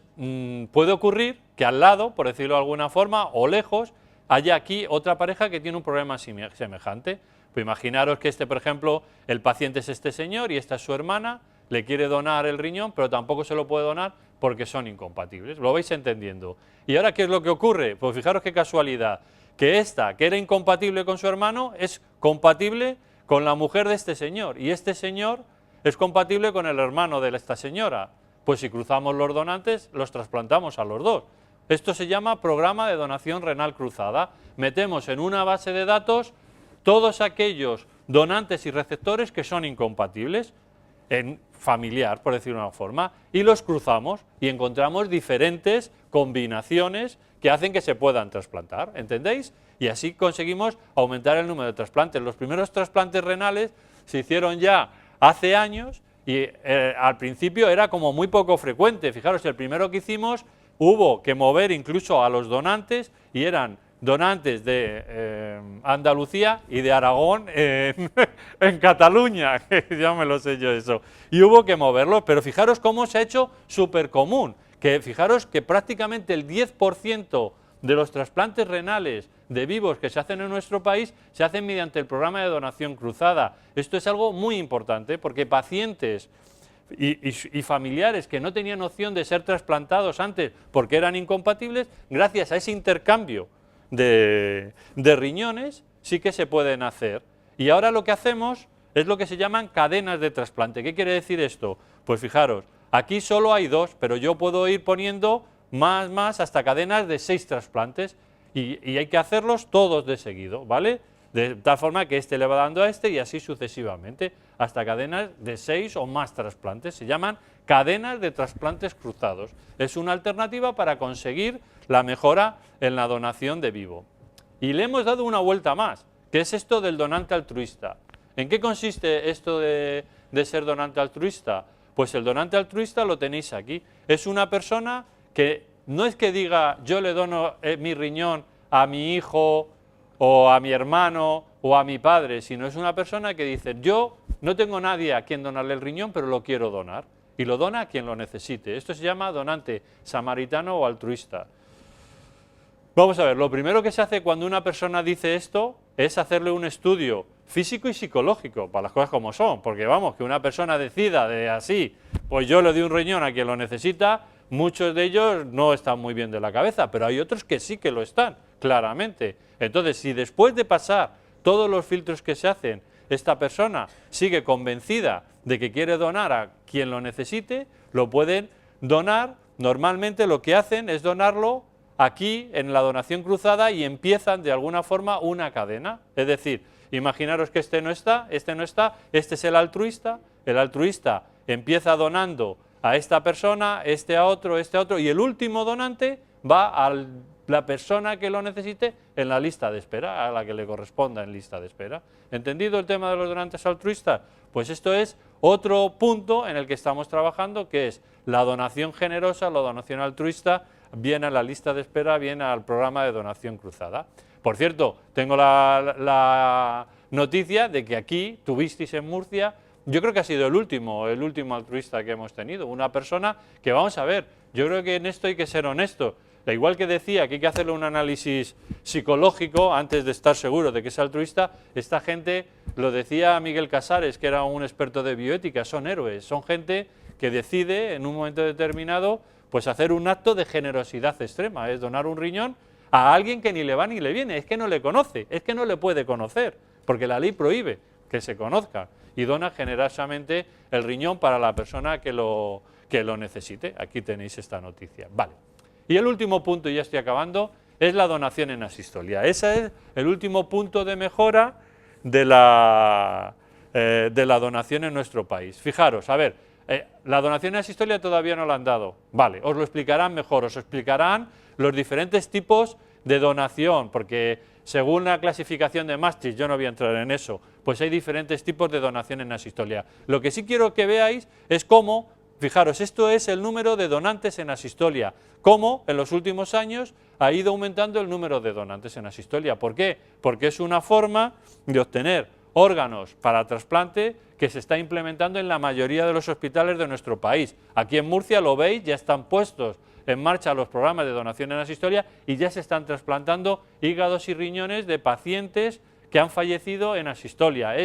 puede ocurrir que al lado, por decirlo de alguna forma, o lejos, haya aquí otra pareja que tiene un problema semejante. Pues imaginaros que por ejemplo, el paciente es este señor y esta es su hermana, le quiere donar el riñón, pero tampoco se lo puede donar porque son incompatibles. Lo vais entendiendo. ¿Y ahora qué es lo que ocurre? Pues fijaros qué casualidad, que esta, que era incompatible con su hermano, es compatible con la mujer de este señor, y este señor es compatible con el hermano de esta señora. Pues si cruzamos los donantes, los trasplantamos a los dos. Esto se llama programa de donación renal cruzada. Metemos en una base de datos todos aquellos donantes y receptores que son incompatibles, en familiar, por decirlo de una forma, y los cruzamos y encontramos diferentes combinaciones que hacen que se puedan trasplantar, ¿entendéis? Y así conseguimos aumentar el número de trasplantes. Los primeros trasplantes renales se hicieron ya hace años y al principio era como muy poco frecuente. Fijaros, el primero que hicimos hubo que mover incluso a los donantes y eran donantes de Andalucía y de Aragón en Cataluña, que ya me lo sé yo eso, y hubo que moverlos, pero fijaros cómo se ha hecho súper común, que fijaros que prácticamente el 10% de los trasplantes renales de vivos que se hacen en nuestro país se hacen mediante el programa de donación cruzada. Esto es algo muy importante porque pacientes y familiares que no tenían opción de ser trasplantados antes porque eran incompatibles, gracias a ese intercambio de riñones sí que se pueden hacer. Y ahora lo que hacemos es lo que se llaman cadenas de trasplante. ¿Qué quiere decir esto? Pues fijaros, aquí solo hay 2, pero yo puedo ir poniendo más hasta cadenas de 6 trasplantes y hay que hacerlos todos de seguido, ¿vale? De tal forma que este le va dando a este y así sucesivamente, hasta cadenas de 6 o más trasplantes. Se llaman cadenas de trasplantes cruzados. Es una alternativa para conseguir la mejora en la donación de vivo. Y le hemos dado una vuelta más, que es esto del donante altruista. ¿En qué consiste esto de ser donante altruista? Pues el donante altruista lo tenéis aquí. Es una persona que no es que diga yo le dono mi riñón a mi hijo o a mi hermano o a mi padre, sino es una persona que dice yo no tengo nadie a quien donarle el riñón, pero lo quiero donar. Y lo dona a quien lo necesite. Esto se llama donante samaritano o altruista. Vamos a ver, lo primero que se hace cuando una persona dice esto es hacerle un estudio físico y psicológico, para las cosas como son, porque vamos, que una persona decida de así, pues yo le doy un riñón a quien lo necesita, muchos de ellos no están muy bien de la cabeza, pero hay otros que sí que lo están, claramente. Entonces, si después de pasar todos los filtros que se hacen, esta persona sigue convencida de que quiere donar a quien lo necesite, lo pueden donar. Normalmente lo que hacen es donarlo aquí en la donación cruzada y empiezan de alguna forma una cadena. Es decir, imaginaros que este no está, este es el altruista empieza donando a esta persona, este a otro, y el último donante va a la persona que lo necesite en la lista de espera, a la que le corresponda en lista de espera. ¿Entendido el tema de los donantes altruistas? Pues esto es otro punto en el que estamos trabajando, que es la donación generosa, la donación altruista, bien a la lista de espera, bien al programa de donación cruzada. Por cierto, tengo la noticia de que aquí tuvisteis en Murcia, yo creo que ha sido el último altruista que hemos tenido, una persona que, vamos a ver, yo creo que en esto hay que ser honesto. Da igual que decía que hay que hacerle un análisis psicológico antes de estar seguro de que es altruista, esta gente, lo decía Miguel Casares, que era un experto de bioética, son héroes, son gente que decide en un momento determinado pues hacer un acto de generosidad extrema, es donar un riñón a alguien que ni le va ni le viene, es que no le conoce, es que no le puede conocer, porque la ley prohíbe que se conozca, y dona generosamente el riñón para la persona que lo necesite. Aquí tenéis esta noticia. Vale. Y el último punto, y ya estoy acabando, es la donación en asistolia. Ese es el último punto de mejora de la donación en nuestro país. Fijaros, a ver, la donación en asistolia todavía no la han dado. Vale, os lo explicarán mejor, os explicarán los diferentes tipos de donación, porque según la clasificación de Maastricht, yo no voy a entrar en eso, pues hay diferentes tipos de donación en asistolia. Lo que sí quiero que veáis es cómo, fijaros, esto es el número de donantes en asistolia, cómo en los últimos años ha ido aumentando el número de donantes en asistolia. ¿Por qué? Porque es una forma de obtener órganos para trasplante que se está implementando en la mayoría de los hospitales de nuestro país. Aquí en Murcia, lo veis, ya están puestos en marcha los programas de donación en asistolia y ya se están trasplantando hígados y riñones de pacientes que han fallecido en asistolia.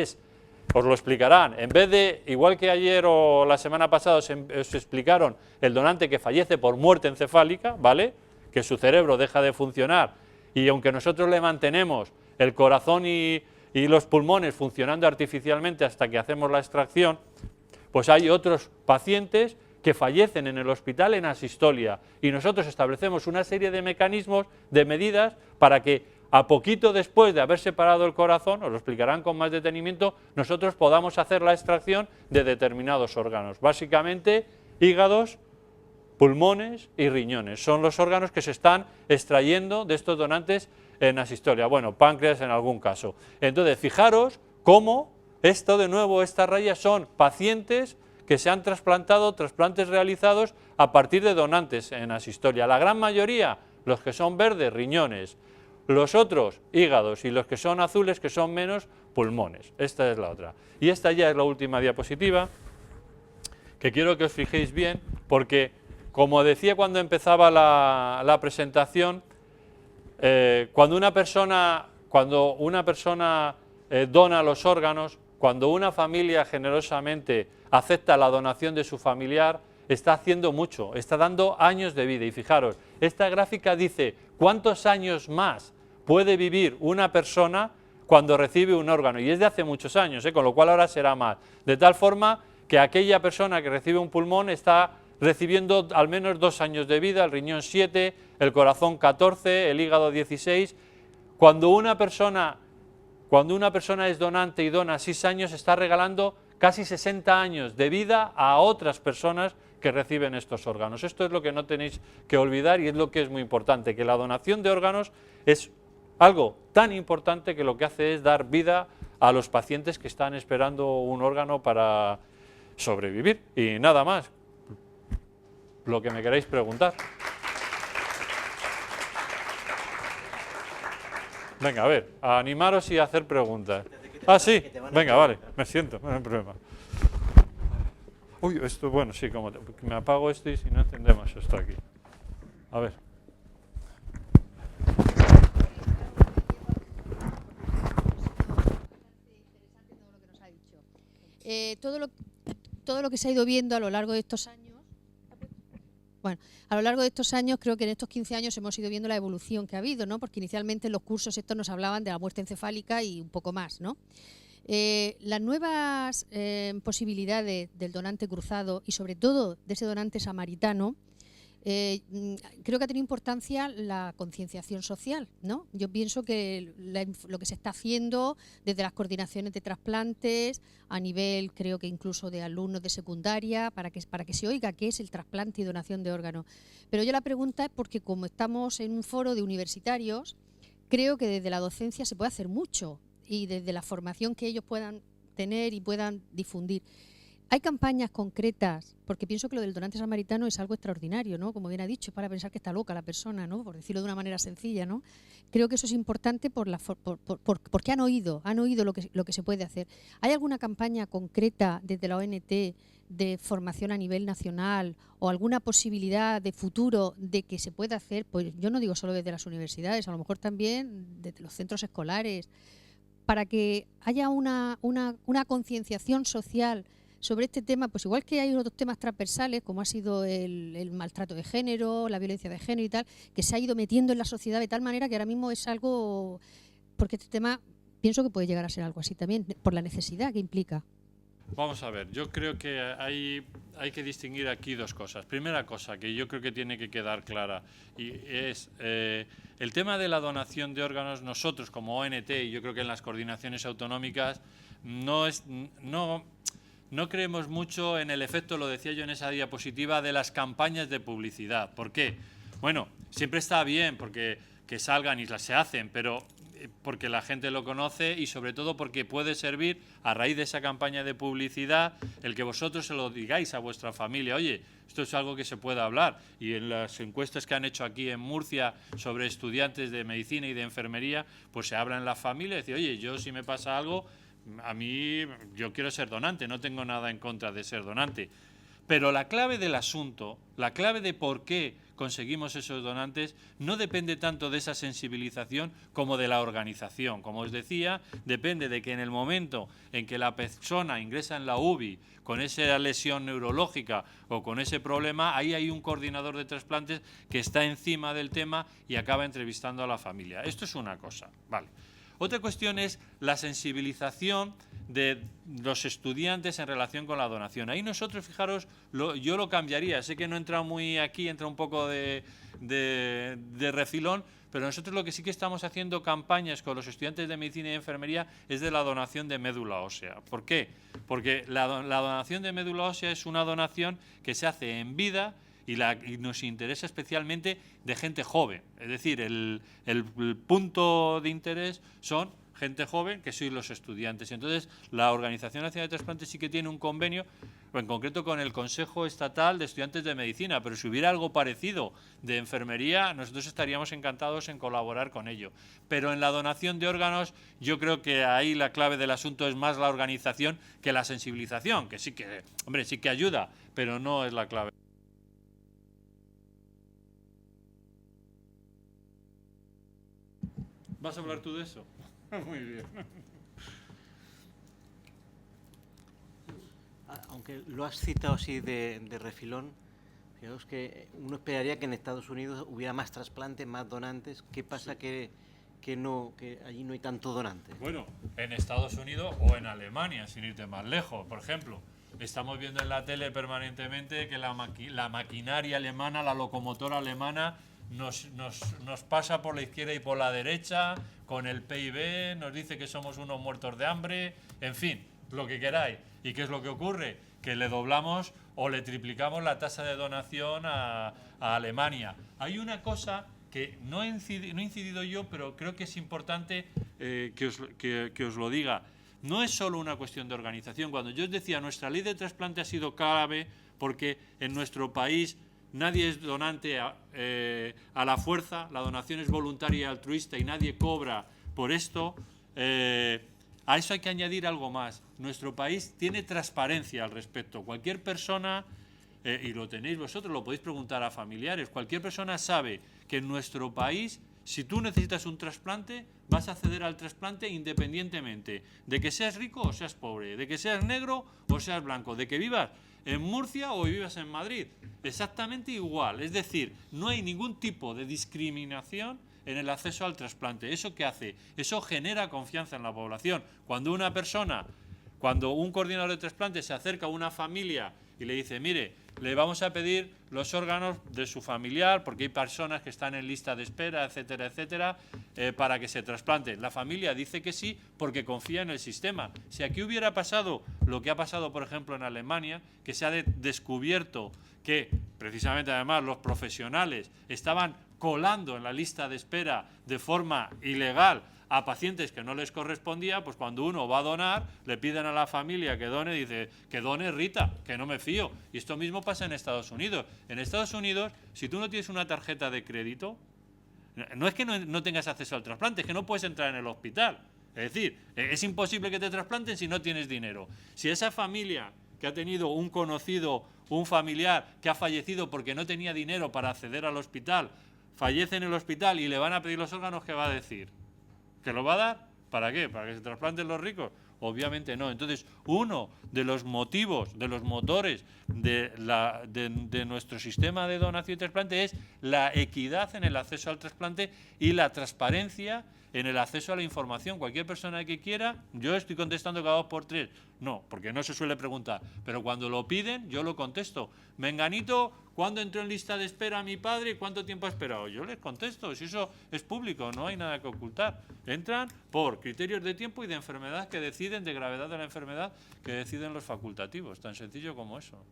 Os lo explicarán, en vez de, igual que ayer o la semana pasada os explicaron el donante que fallece por muerte encefálica, ¿vale?, que su cerebro deja de funcionar y aunque nosotros le mantenemos el corazón y los pulmones funcionando artificialmente hasta que hacemos la extracción, pues hay otros pacientes que fallecen en el hospital en asistolia y nosotros establecemos una serie de mecanismos, de medidas para que a poquito después de haber separado el corazón, os lo explicarán con más detenimiento, nosotros podamos hacer la extracción de determinados órganos, básicamente hígados, pulmones y riñones, son los órganos que se están extrayendo de estos donantes en asistolia, bueno, páncreas en algún caso. Entonces, fijaros cómo esto de nuevo, estas rayas son pacientes que se han trasplantado, trasplantes realizados a partir de donantes en asistolia. La gran mayoría, los que son verdes, riñones, los otros, hígados, y los que son azules, que son menos, pulmones. Esta es la otra. Y esta ya es la última diapositiva, que quiero que os fijéis bien, porque, como decía cuando empezaba la presentación, cuando una persona dona los órganos, cuando una familia generosamente acepta la donación de su familiar, está haciendo mucho, está dando años de vida. Y fijaros, esta gráfica dice cuántos años más puede vivir una persona cuando recibe un órgano, y es de hace muchos años, con lo cual ahora será más. De tal forma que aquella persona que recibe un pulmón está recibiendo al menos 2 años de vida, el riñón 7, el corazón 14, el hígado 16. Cuando una persona es donante y dona 6 años, está regalando casi 60 años de vida a otras personas que reciben estos órganos. Esto es lo que no tenéis que olvidar y es lo que es muy importante, que la donación de órganos es algo tan importante que lo que hace es dar vida a los pacientes que están esperando un órgano para sobrevivir. Y nada más, lo que me queráis preguntar. Venga, a ver, a animaros y a hacer preguntas. Ah, sí, venga, vale, me siento, no hay problema. Uy, esto, bueno, sí, como me apago esto y si no entendemos esto aquí. A ver. Todo lo que se ha ido viendo a lo largo de estos años. Bueno, a lo largo de estos años, creo que en estos 15 años hemos ido viendo la evolución que ha habido, ¿no? Porque inicialmente en los cursos estos nos hablaban de la muerte encefálica y un poco más, ¿no? Las nuevas posibilidades del donante cruzado y sobre todo de ese donante samaritano, creo que ha tenido importancia la concienciación social, ¿no? Yo pienso que lo que se está haciendo desde las coordinaciones de trasplantes, a nivel creo que incluso de alumnos de secundaria, para que se oiga qué es el trasplante y donación de órganos. Pero yo la pregunta es porque como estamos en un foro de universitarios, creo que desde la docencia se puede hacer mucho y desde la formación que ellos puedan tener y puedan difundir. Hay campañas concretas, porque pienso que lo del donante samaritano es algo extraordinario, ¿no? Como bien ha dicho, para pensar que está loca la persona, ¿no? Por decirlo de una manera sencilla, ¿no? Creo que eso es importante porque han oído lo que se puede hacer. ¿Hay alguna campaña concreta desde la ONT de formación a nivel nacional o alguna posibilidad de futuro de que se pueda hacer? Pues yo no digo solo desde las universidades, a lo mejor también desde los centros escolares, para que haya una concienciación social sobre este tema, pues igual que hay otros temas transversales, como ha sido el maltrato de género, la violencia de género y tal, que se ha ido metiendo en la sociedad de tal manera que ahora mismo es algo, porque este tema pienso que puede llegar a ser algo así también, por la necesidad que implica. Vamos a ver, yo creo que hay que distinguir aquí dos cosas. Primera cosa que yo creo que tiene que quedar clara y es el tema de la donación de órganos. Nosotros como ONT y yo creo que en las coordinaciones autonómicas no creemos mucho en el efecto, lo decía yo en esa diapositiva, de las campañas de publicidad. ¿Por qué? Bueno, siempre está bien porque que salgan y las se hacen, pero porque la gente lo conoce y sobre todo porque puede servir a raíz de esa campaña de publicidad el que vosotros se lo digáis a vuestra familia. Oye, esto es algo que se puede hablar. Y en las encuestas que han hecho aquí en Murcia sobre estudiantes de medicina y de enfermería, pues se habla en la familia y dice, oye, yo si me pasa algo, a mí yo quiero ser donante, no tengo nada en contra de ser donante. Pero la clave del asunto, la clave de por qué conseguimos esos donantes, no depende tanto de esa sensibilización como de la organización. Como os decía, depende de que en el momento en que la persona ingresa en la UBI con esa lesión neurológica o con ese problema, ahí hay un coordinador de trasplantes que está encima del tema y acaba entrevistando a la familia. Esto es una cosa, vale. Otra cuestión es la sensibilización de los estudiantes en relación con la donación. Ahí nosotros, fijaros, yo lo cambiaría. Sé que no entra muy aquí, entra un poco de refilón, pero nosotros lo que sí que estamos haciendo campañas con los estudiantes de medicina y enfermería es de la donación de médula ósea. ¿Por qué? Porque la donación de médula ósea es una donación que se hace en vida y nos interesa especialmente de gente joven. Es decir, el punto de interés son gente joven, que sois los estudiantes. Entonces, la Organización Nacional de Trasplantes sí que tiene un convenio, en concreto con el Consejo Estatal de Estudiantes de Medicina, pero si hubiera algo parecido de enfermería, nosotros estaríamos encantados en colaborar con ello. Pero en la donación de órganos, yo creo que ahí la clave del asunto es más la organización que la sensibilización, que sí que, hombre, sí que ayuda, pero no es la clave. ¿Vas a hablar tú de eso? Muy bien. Aunque lo has citado así de refilón, fijaos que uno esperaría que en Estados Unidos hubiera más trasplantes, más donantes. ¿Qué pasa que allí no hay tanto donante? Bueno, en Estados Unidos o en Alemania, sin irte más lejos, por ejemplo. Estamos viendo en la tele permanentemente que la maquinaria alemana, la locomotora alemana, nos pasa por la izquierda y por la derecha, con el PIB, nos dice que somos unos muertos de hambre, en fin, lo que queráis. ¿Y qué es lo que ocurre? Que le doblamos o le triplicamos la tasa de donación a Alemania. Hay una cosa que no he incidido yo, pero creo que es importante que os lo diga. No es solo una cuestión de organización. Cuando yo os decía, nuestra ley de trasplante ha sido clave porque en nuestro país nadie es donante a la fuerza, la donación es voluntaria y altruista y nadie cobra por esto. A eso hay que añadir algo más. Nuestro país tiene transparencia al respecto. Cualquier persona, y lo tenéis vosotros, lo podéis preguntar a familiares, cualquier persona sabe que en nuestro país, si tú necesitas un trasplante, vas a acceder al trasplante independientemente de que seas rico o seas pobre, de que seas negro o seas blanco, de que vivas en Murcia o vivas en Madrid. Exactamente igual. Es decir, no hay ningún tipo de discriminación en el acceso al trasplante. ¿Eso qué hace? Eso genera confianza en la población. Cuando un coordinador de trasplante se acerca a una familia y le dice, mire, le vamos a pedir los órganos de su familiar, porque hay personas que están en lista de espera, etcétera, etcétera, para que se trasplanten. La familia dice que sí porque confía en el sistema. Si aquí hubiera pasado lo que ha pasado, por ejemplo, en Alemania, que se ha descubierto que, precisamente además, los profesionales estaban colando en la lista de espera de forma ilegal a pacientes que no les correspondía, pues cuando uno va a donar, le piden a la familia que done, dice, que done Rita, que no me fío. Y esto mismo pasa en Estados Unidos. En Estados Unidos, si tú no tienes una tarjeta de crédito, no es que no tengas acceso al trasplante, es que no puedes entrar en el hospital. Es decir, es imposible que te trasplanten si no tienes dinero. Si esa familia que ha tenido un conocido, un familiar que ha fallecido porque no tenía dinero para acceder al hospital, fallece en el hospital y le van a pedir los órganos, ¿qué va a decir? ¿Que lo va a dar? ¿Para qué? ¿Para que se trasplanten los ricos? Obviamente no. Entonces, uno de los motivos, de los motores de nuestro sistema de donación y trasplante es la equidad en el acceso al trasplante y la transparencia en el acceso a la información. Cualquier persona que quiera, yo estoy contestando cada 2 por 3. No, porque no se suele preguntar. Pero cuando lo piden, yo lo contesto. Menganito, ¿cuándo entró en lista de espera a mi padre? ¿Cuánto tiempo ha esperado? Yo les contesto. Si eso es público, no hay nada que ocultar. Entran por criterios de tiempo y de enfermedad que deciden, de gravedad de la enfermedad, que deciden los facultativos. Tan sencillo como eso.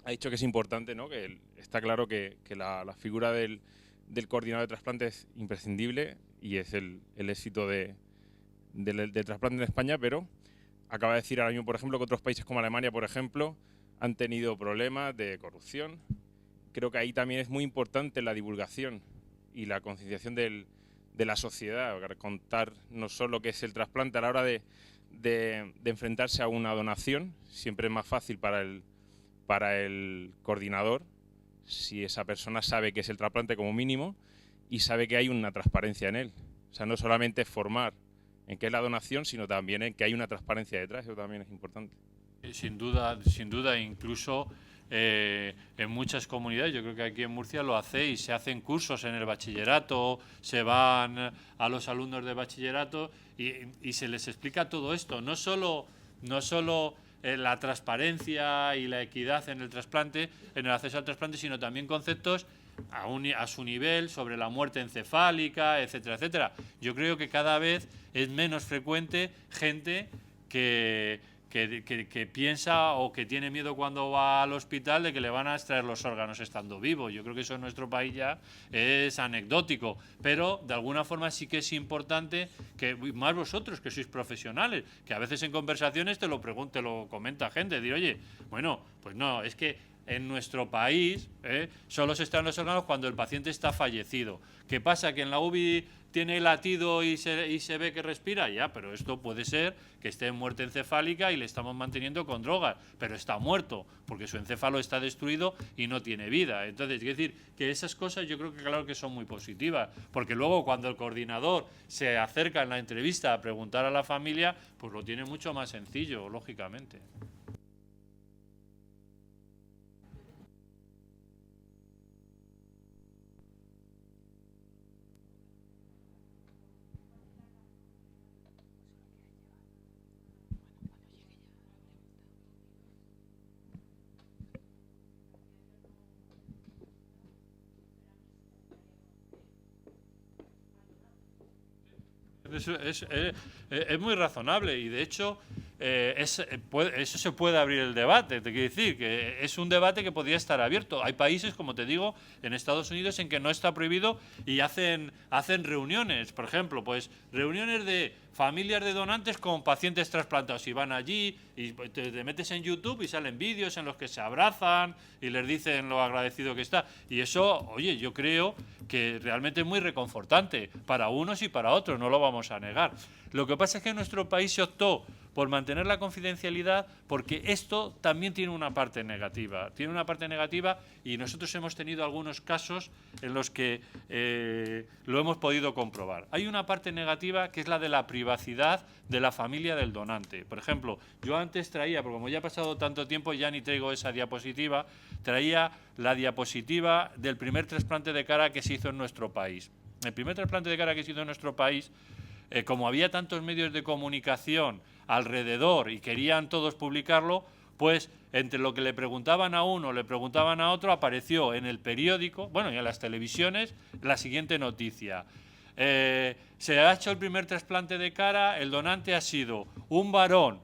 Ha dicho que es importante, ¿no? Que está claro que la figura del coordinador de trasplante es imprescindible y es el éxito del trasplante en España, pero acaba de decir ahora mismo, por ejemplo, que otros países como Alemania, por ejemplo, han tenido problemas de corrupción. Creo que ahí también es muy importante la divulgación y la concienciación de la sociedad, contar no solo qué es el trasplante a la hora de enfrentarse a una donación. Siempre es más fácil para el coordinador si esa persona sabe que es el trasplante como mínimo y sabe que hay una transparencia en él. O sea, no solamente formar en qué es la donación, sino también en que hay una transparencia detrás. Eso también es importante. Sin duda, incluso en muchas comunidades, yo creo que aquí en Murcia lo hacéis, se hacen cursos en el bachillerato, se van a los alumnos de bachillerato y se les explica todo esto, no solo la transparencia y la equidad en el trasplante, en el acceso al trasplante, sino también conceptos a su nivel sobre la muerte encefálica, etcétera, etcétera. Yo creo que cada vez es menos frecuente gente que piensa o que tiene miedo cuando va al hospital de que le van a extraer los órganos estando vivo. Yo creo que eso en nuestro país ya es anecdótico, pero de alguna forma sí que es importante que, más vosotros que sois profesionales, que a veces en conversaciones te lo comenta gente, decir, oye, bueno, pues no, es que en nuestro país solo se extraen los órganos cuando el paciente está fallecido. ¿Qué pasa? Que en la UBI tiene latido y se ve que respira, ya, pero esto puede ser que esté en muerte encefálica y le estamos manteniendo con drogas, pero está muerto, porque su encéfalo está destruido y no tiene vida. Entonces, es decir, que esas cosas yo creo que claro que son muy positivas, porque luego cuando el coordinador se acerca en la entrevista a preguntar a la familia, pues lo tiene mucho más sencillo, lógicamente. Es muy razonable y de hecho eso se puede abrir el debate. Te quiero decir que es un debate que podría estar abierto. Hay países, como te digo, en Estados Unidos en que no está prohibido y hacen reuniones, por ejemplo, pues reuniones de familias de donantes con pacientes trasplantados y van allí y te metes en YouTube y salen vídeos en los que se abrazan y les dicen lo agradecido que está. Y eso, oye, yo creo que realmente es muy reconfortante para unos y para otros, no lo vamos a negar. Lo que pasa es que en nuestro país se optó por mantener la confidencialidad porque esto también tiene una parte negativa. Tiene una parte negativa y nosotros hemos tenido algunos casos en los que lo hemos podido comprobar. Hay una parte negativa que es la de la privacidad de la familia del donante. Por ejemplo, yo antes traía, porque como ya ha pasado tanto tiempo ya ni traigo esa diapositiva, traía la diapositiva del primer trasplante de cara que se hizo en nuestro país. El primer trasplante de cara que se hizo en nuestro país, como había tantos medios de comunicación alrededor y querían todos publicarlo, pues entre lo que le preguntaban a uno, le preguntaban a otro, apareció en el periódico, bueno, y en las televisiones, la siguiente noticia. se ha hecho el primer trasplante de cara, el donante ha sido un varón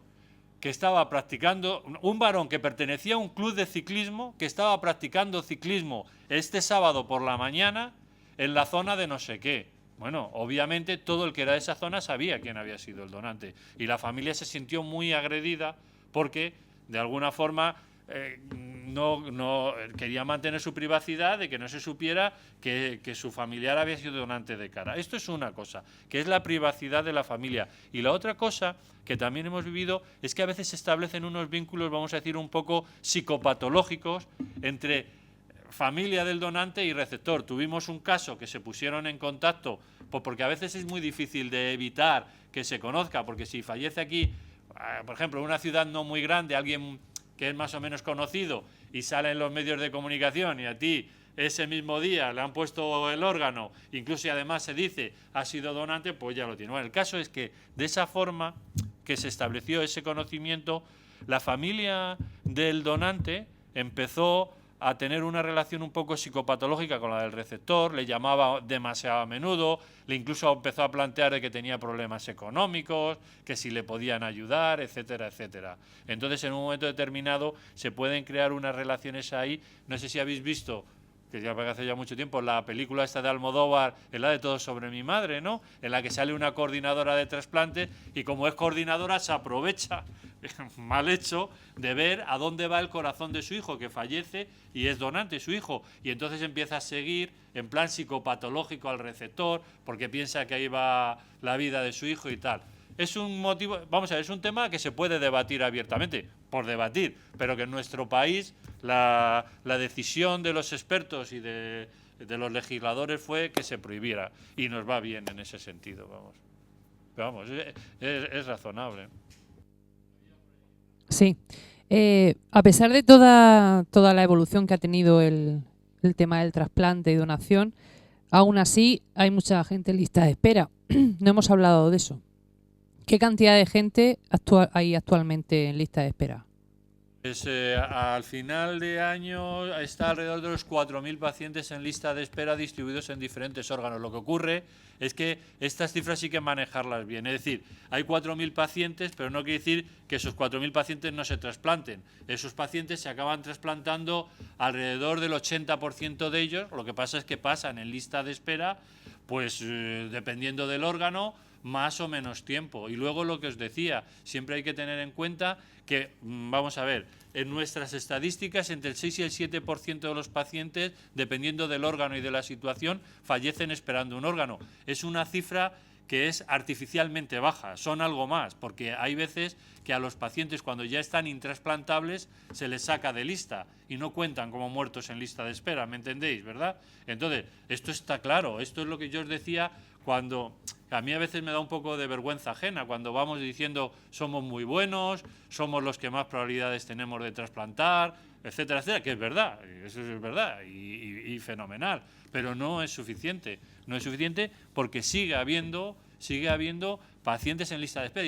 que estaba practicando, un varón que pertenecía a un club de ciclismo, que estaba practicando ciclismo este sábado por la mañana en la zona de no sé qué. Bueno, obviamente todo el que era de esa zona sabía quién había sido el donante y la familia se sintió muy agredida porque de alguna forma no quería mantener su privacidad de que no se supiera que su familiar había sido donante de cara. Esto es una cosa, que es la privacidad de la familia. Y la otra cosa que también hemos vivido es que a veces se establecen unos vínculos, vamos a decir, un poco psicopatológicos entre familia del donante y receptor. Tuvimos un caso que se pusieron en contacto, porque a veces es muy difícil de evitar que se conozca, porque si fallece aquí, por ejemplo, en una ciudad no muy grande, alguien que es más o menos conocido y sale en los medios de comunicación y a ti ese mismo día le han puesto el órgano, incluso y además se dice ha sido donante, pues ya lo tiene. Bueno, el caso es que de esa forma que se estableció ese conocimiento, la familia del donante empezó a tener una relación un poco psicopatológica con la del receptor, le llamaba demasiado a menudo, le incluso empezó a plantear de que tenía problemas económicos, que si le podían ayudar, etcétera, etcétera. Entonces, en un momento determinado se pueden crear unas relaciones ahí. No sé si habéis visto, que ya hace ya mucho tiempo, la película esta de Almodóvar, es la de Todo sobre mi madre, ¿no? En la que sale una coordinadora de trasplantes y como es coordinadora se aprovecha, mal hecho, de ver a dónde va el corazón de su hijo, que fallece y es donante su hijo. Y entonces empieza a seguir en plan psicopatológico al receptor, porque piensa que ahí va la vida de su hijo y tal. Es un motivo, vamos a ver, es un tema que se puede debatir abiertamente, por debatir, pero que en nuestro país la decisión de los expertos y de los legisladores fue que se prohibiera, y nos va bien en ese sentido, vamos. Pero vamos, es razonable. Sí. A pesar de toda la evolución que ha tenido el tema del trasplante y donación, aún así hay mucha gente en lista de espera. No hemos hablado de eso. ¿Qué cantidad de gente hay actualmente en lista de espera? Pues, al final de año está alrededor de los 4.000 pacientes en lista de espera distribuidos en diferentes órganos. Lo que ocurre es que estas cifras sí que manejarlas bien. Es decir, hay 4.000 pacientes, pero no quiere decir que esos 4.000 pacientes no se trasplanten. Esos pacientes se acaban trasplantando alrededor del 80% de ellos. Lo que pasa es que pasan en lista de espera, pues dependiendo del órgano, más o menos tiempo. Y luego lo que os decía, siempre hay que tener en cuenta que, vamos a ver, en nuestras estadísticas entre el 6 y el 7% de los pacientes, dependiendo del órgano y de la situación, fallecen esperando un órgano. Es una cifra que es artificialmente baja, son algo más, porque hay veces que a los pacientes cuando ya están intrasplantables se les saca de lista y no cuentan como muertos en lista de espera, ¿me entendéis, verdad? Entonces, esto está claro, esto es lo que yo os decía cuando a mí a veces me da un poco de vergüenza ajena, cuando vamos diciendo somos muy buenos, somos los que más probabilidades tenemos de trasplantar, etcétera, etcétera, que es verdad, eso es verdad y fenomenal, pero no es suficiente, porque sigue habiendo pacientes en lista de espera.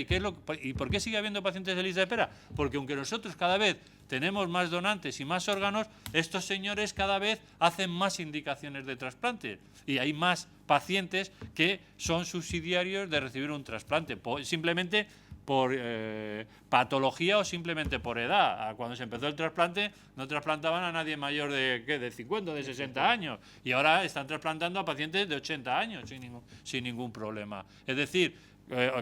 ¿Y por qué sigue habiendo pacientes en lista de espera? Porque aunque nosotros cada vez tenemos más donantes y más órganos, estos señores cada vez hacen más indicaciones de trasplante y hay más pacientes que son subsidiarios de recibir un trasplante, simplemente por patología o simplemente por edad. Cuando se empezó el trasplante no trasplantaban a nadie mayor de 50 o de 60 años y ahora están trasplantando a pacientes de 80 años sin ningún problema. Es decir,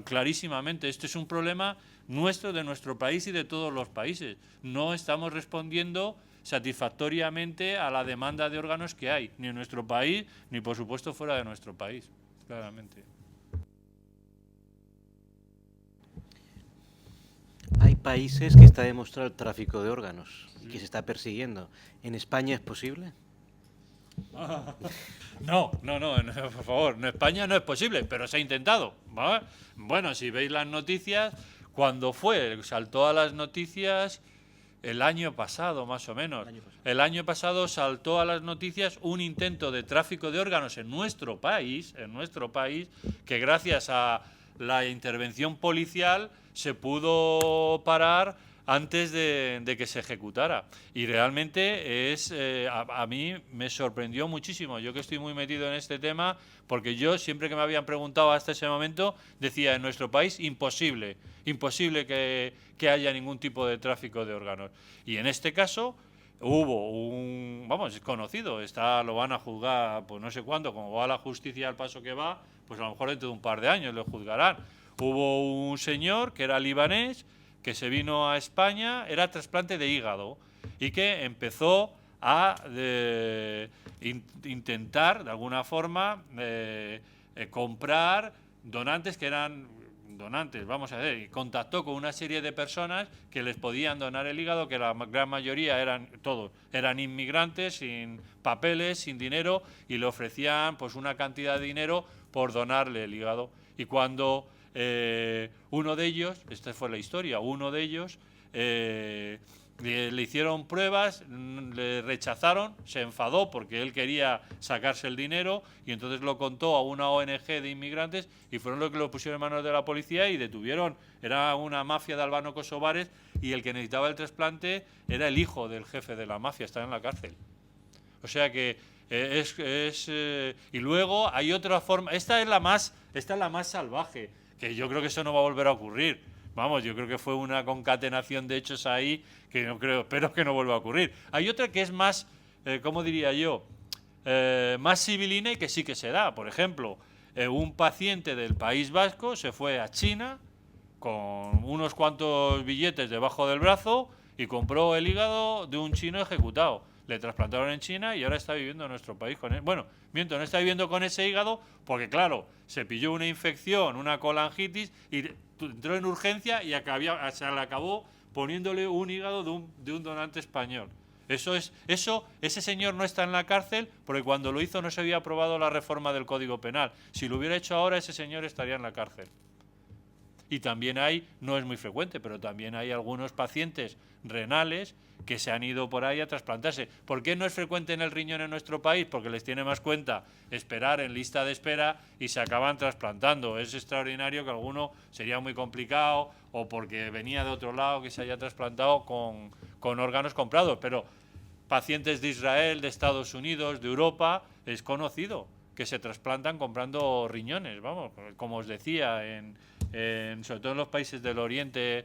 clarísimamente, esto es un problema nuestro, de nuestro país y de todos los países. No estamos respondiendo satisfactoriamente a la demanda de órganos que hay, ni en nuestro país, ni por supuesto fuera de nuestro país, claramente. Hay países que está demostrado el tráfico de órganos y que se está persiguiendo. ¿En España es posible? No, por favor, en España no es posible, pero se ha intentado, ¿vale? Bueno, si veis las noticias, cuando saltó a las noticias el año pasado, más o menos. El año pasado saltó a las noticias un intento de tráfico de órganos en nuestro país, que gracias a la intervención policial se pudo parar antes de que se ejecutara. Y realmente a mí me sorprendió muchísimo. Yo que estoy muy metido en este tema, porque yo siempre que me habían preguntado hasta ese momento, decía en nuestro país imposible que haya ningún tipo de tráfico de órganos. Y en este caso hubo vamos, es conocido, lo van a juzgar pues no sé cuándo, como va la justicia al paso que va, pues a lo mejor dentro de un par de años lo juzgarán. Hubo un señor que era libanés, que se vino a España, era trasplante de hígado, y que empezó a intentar, de alguna forma, comprar donantes que eran donantes, vamos a ver, y contactó con una serie de personas que les podían donar el hígado, que la gran mayoría eran inmigrantes, sin papeles, sin dinero, y le ofrecían pues una cantidad de dinero por donarle el hígado. Y cuando uno de ellos, esta fue la historia, uno de ellos le hicieron pruebas, le rechazaron, se enfadó porque él quería sacarse el dinero y entonces lo contó a una ONG de inmigrantes y fueron los que lo pusieron en manos de la policía y detuvieron. Era una mafia de albano-kosovares y el que necesitaba el trasplante era el hijo del jefe de la mafia, estaba en la cárcel. O sea que y luego hay otra forma, esta es la más salvaje, que yo creo que eso no va a volver a ocurrir. Vamos, yo creo que fue una concatenación de hechos ahí que espero que no vuelva a ocurrir. Hay otra que es más, ¿cómo diría yo? Más civilina y que sí que se da. Por ejemplo, un paciente del País Vasco se fue a China con unos cuantos billetes debajo del brazo y compró el hígado de un chino ejecutado. Le trasplantaron en China y ahora está viviendo en nuestro país con él. Bueno, miento, no está viviendo con ese hígado porque, claro, se pilló una infección, una colangitis y entró en urgencia y se le acabó poniéndole un hígado de un donante español. Ese señor no está en la cárcel porque cuando lo hizo no se había aprobado la reforma del Código Penal. Si lo hubiera hecho ahora, ese señor estaría en la cárcel. Y también no es muy frecuente, pero también hay algunos pacientes renales que se han ido por ahí a trasplantarse. ¿Por qué no es frecuente en el riñón en nuestro país? Porque les tiene más cuenta esperar en lista de espera y se acaban trasplantando. Es extraordinario que alguno sería muy complicado o porque venía de otro lado que se haya trasplantado con órganos comprados. Pero pacientes de Israel, de Estados Unidos, de Europa, es conocido que se trasplantan comprando riñones, vamos, como os decía, sobre todo en los países del Oriente,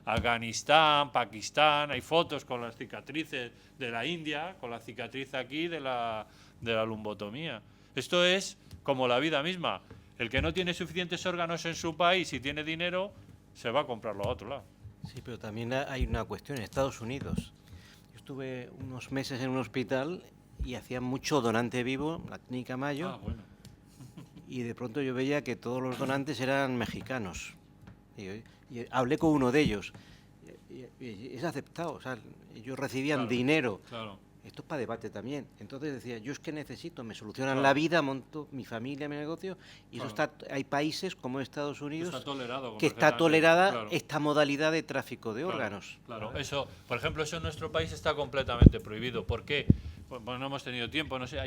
Afganistán, Pakistán, hay fotos con las cicatrices de la India, con la cicatriz aquí de la lumbotomía. Esto es como la vida misma. El que no tiene suficientes órganos en su país y tiene dinero, se va a comprarlo a otro lado. Sí, pero también hay una cuestión en Estados Unidos. Yo estuve unos meses en un hospital y hacían mucho donante vivo, la Clínica Mayo. Ah, bueno. Y de pronto yo veía que todos los donantes eran mexicanos. Y hablé con uno de ellos. Y es aceptado, o sea, ellos recibían dinero. Claro. Esto es para debate también. Entonces decía, yo es que necesito, me solucionan la vida, monto mi familia, mi negocio. Y eso hay países como Estados Unidos que está tolerada esta modalidad de tráfico de órganos. Claro, eso, por ejemplo, eso en nuestro país está completamente prohibido. ¿Por qué? Pues no hemos tenido tiempo, no sé,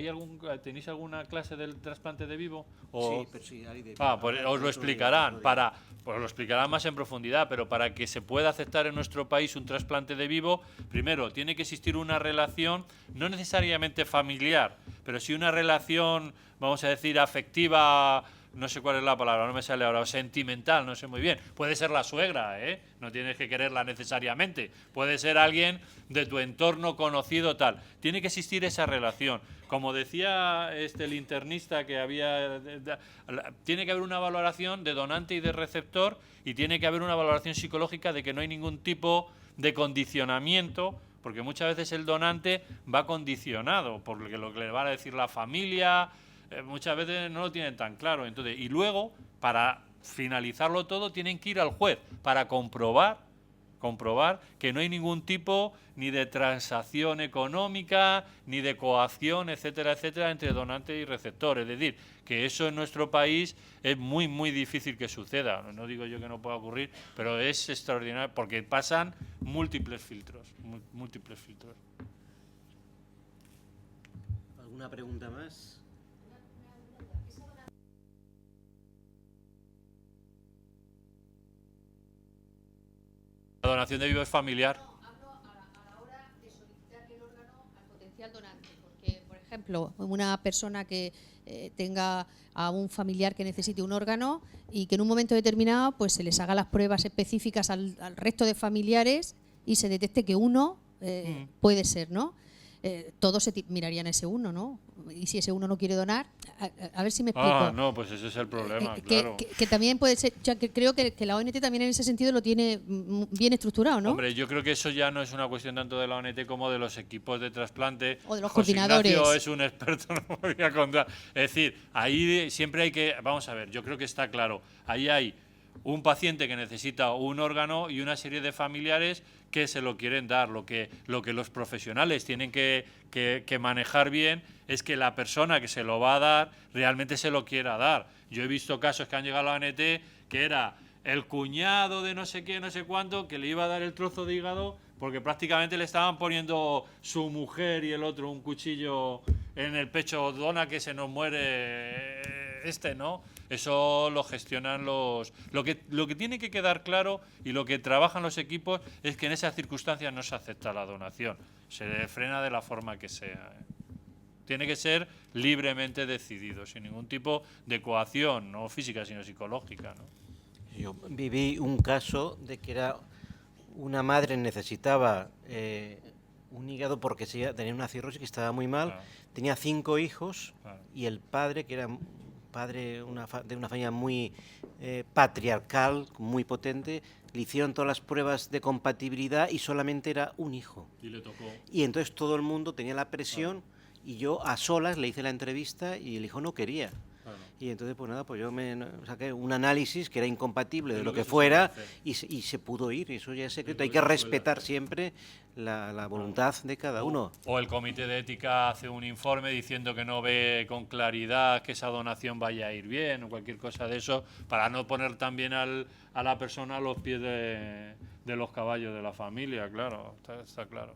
¿tenéis alguna clase del trasplante de vivo? Sí, pero sí, hay de pues os lo explicarán, pues lo explicarán más en profundidad, pero para que se pueda aceptar en nuestro país un trasplante de vivo, primero tiene que existir una relación, no necesariamente familiar, pero sí una relación, vamos a decir, afectiva, no sé cuál es la palabra, no me sale ahora, o sentimental, no sé muy bien. Puede ser la suegra, ¿eh? No tienes que quererla necesariamente. Puede ser alguien de tu entorno conocido, tal. Tiene que existir esa relación. Como decía el internista que tiene que haber una valoración de donante y de receptor y tiene que haber una valoración psicológica de que no hay ningún tipo de condicionamiento, porque muchas veces el donante va condicionado por lo que le va a decir la familia. Muchas veces no lo tienen tan claro. Entonces, y luego, para finalizarlo todo, tienen que ir al juez para comprobar que no hay ningún tipo ni de transacción económica, ni de coacción, etcétera, etcétera, entre donante y receptor. Es decir, que eso en nuestro país es muy, muy difícil que suceda. No digo yo que no pueda ocurrir, pero es extraordinario porque pasan múltiples filtros. ¿Alguna pregunta más? La donación de vivo es familiar. No, hablo a la hora de solicitar el órgano al potencial donante. Porque, por ejemplo, una persona que tenga a un familiar que necesite un órgano y que en un momento determinado pues se les haga las pruebas específicas al resto de familiares y se detecte que uno puede ser, ¿no? Todos se mirarían a ese uno, ¿no? Y si ese uno no quiere donar, a ver si me explico. Ah, no, pues ese es el problema, claro. Que también puede ser, que creo que la ONT también en ese sentido lo tiene bien estructurado, ¿no? Hombre, yo creo que eso ya no es una cuestión tanto de la ONT como de los equipos de trasplante. O de los José coordinadores. Ignacio es un experto, no me voy a contar. Es decir, ahí siempre hay que, vamos a ver, yo creo que está claro, ahí hay un paciente que necesita un órgano y una serie de familiares que se lo quieren dar. Lo que los profesionales tienen que manejar bien es que la persona que se lo va a dar realmente se lo quiera dar. Yo he visto casos que han llegado a la ONT que era el cuñado de no sé qué, no sé cuánto, que le iba a dar el trozo de hígado porque prácticamente le estaban poniendo su mujer y el otro un cuchillo en el pecho. Dona que se nos muere ¿no? Eso lo gestionan los... Lo que tiene que quedar claro y lo que trabajan los equipos es que en esas circunstancias no se acepta la donación. Se frena de la forma que sea. Tiene que ser libremente decidido, sin ningún tipo de coacción, no física, sino psicológica, ¿no? Yo viví un caso de que era una madre necesitaba un hígado porque tenía una cirrosis que estaba muy mal, claro. Tenía 5 hijos, claro. Y el padre, que era padre de una familia muy patriarcal, muy potente, le hicieron todas las pruebas de compatibilidad y solamente era un hijo. Y le tocó. Y entonces todo el mundo tenía la presión, claro. Y yo a solas le hice la entrevista y el hijo no quería. Claro. Y entonces pues nada, pues yo me saqué un análisis que era incompatible de lo que fuera y se pudo ir. Eso ya es secreto. Hay que respetar siempre la voluntad de cada uno. O el comité de ética hace un informe diciendo que no ve con claridad que esa donación vaya a ir bien o cualquier cosa de eso, para no poner también a la persona a los pies de los caballos de la familia, claro, está claro.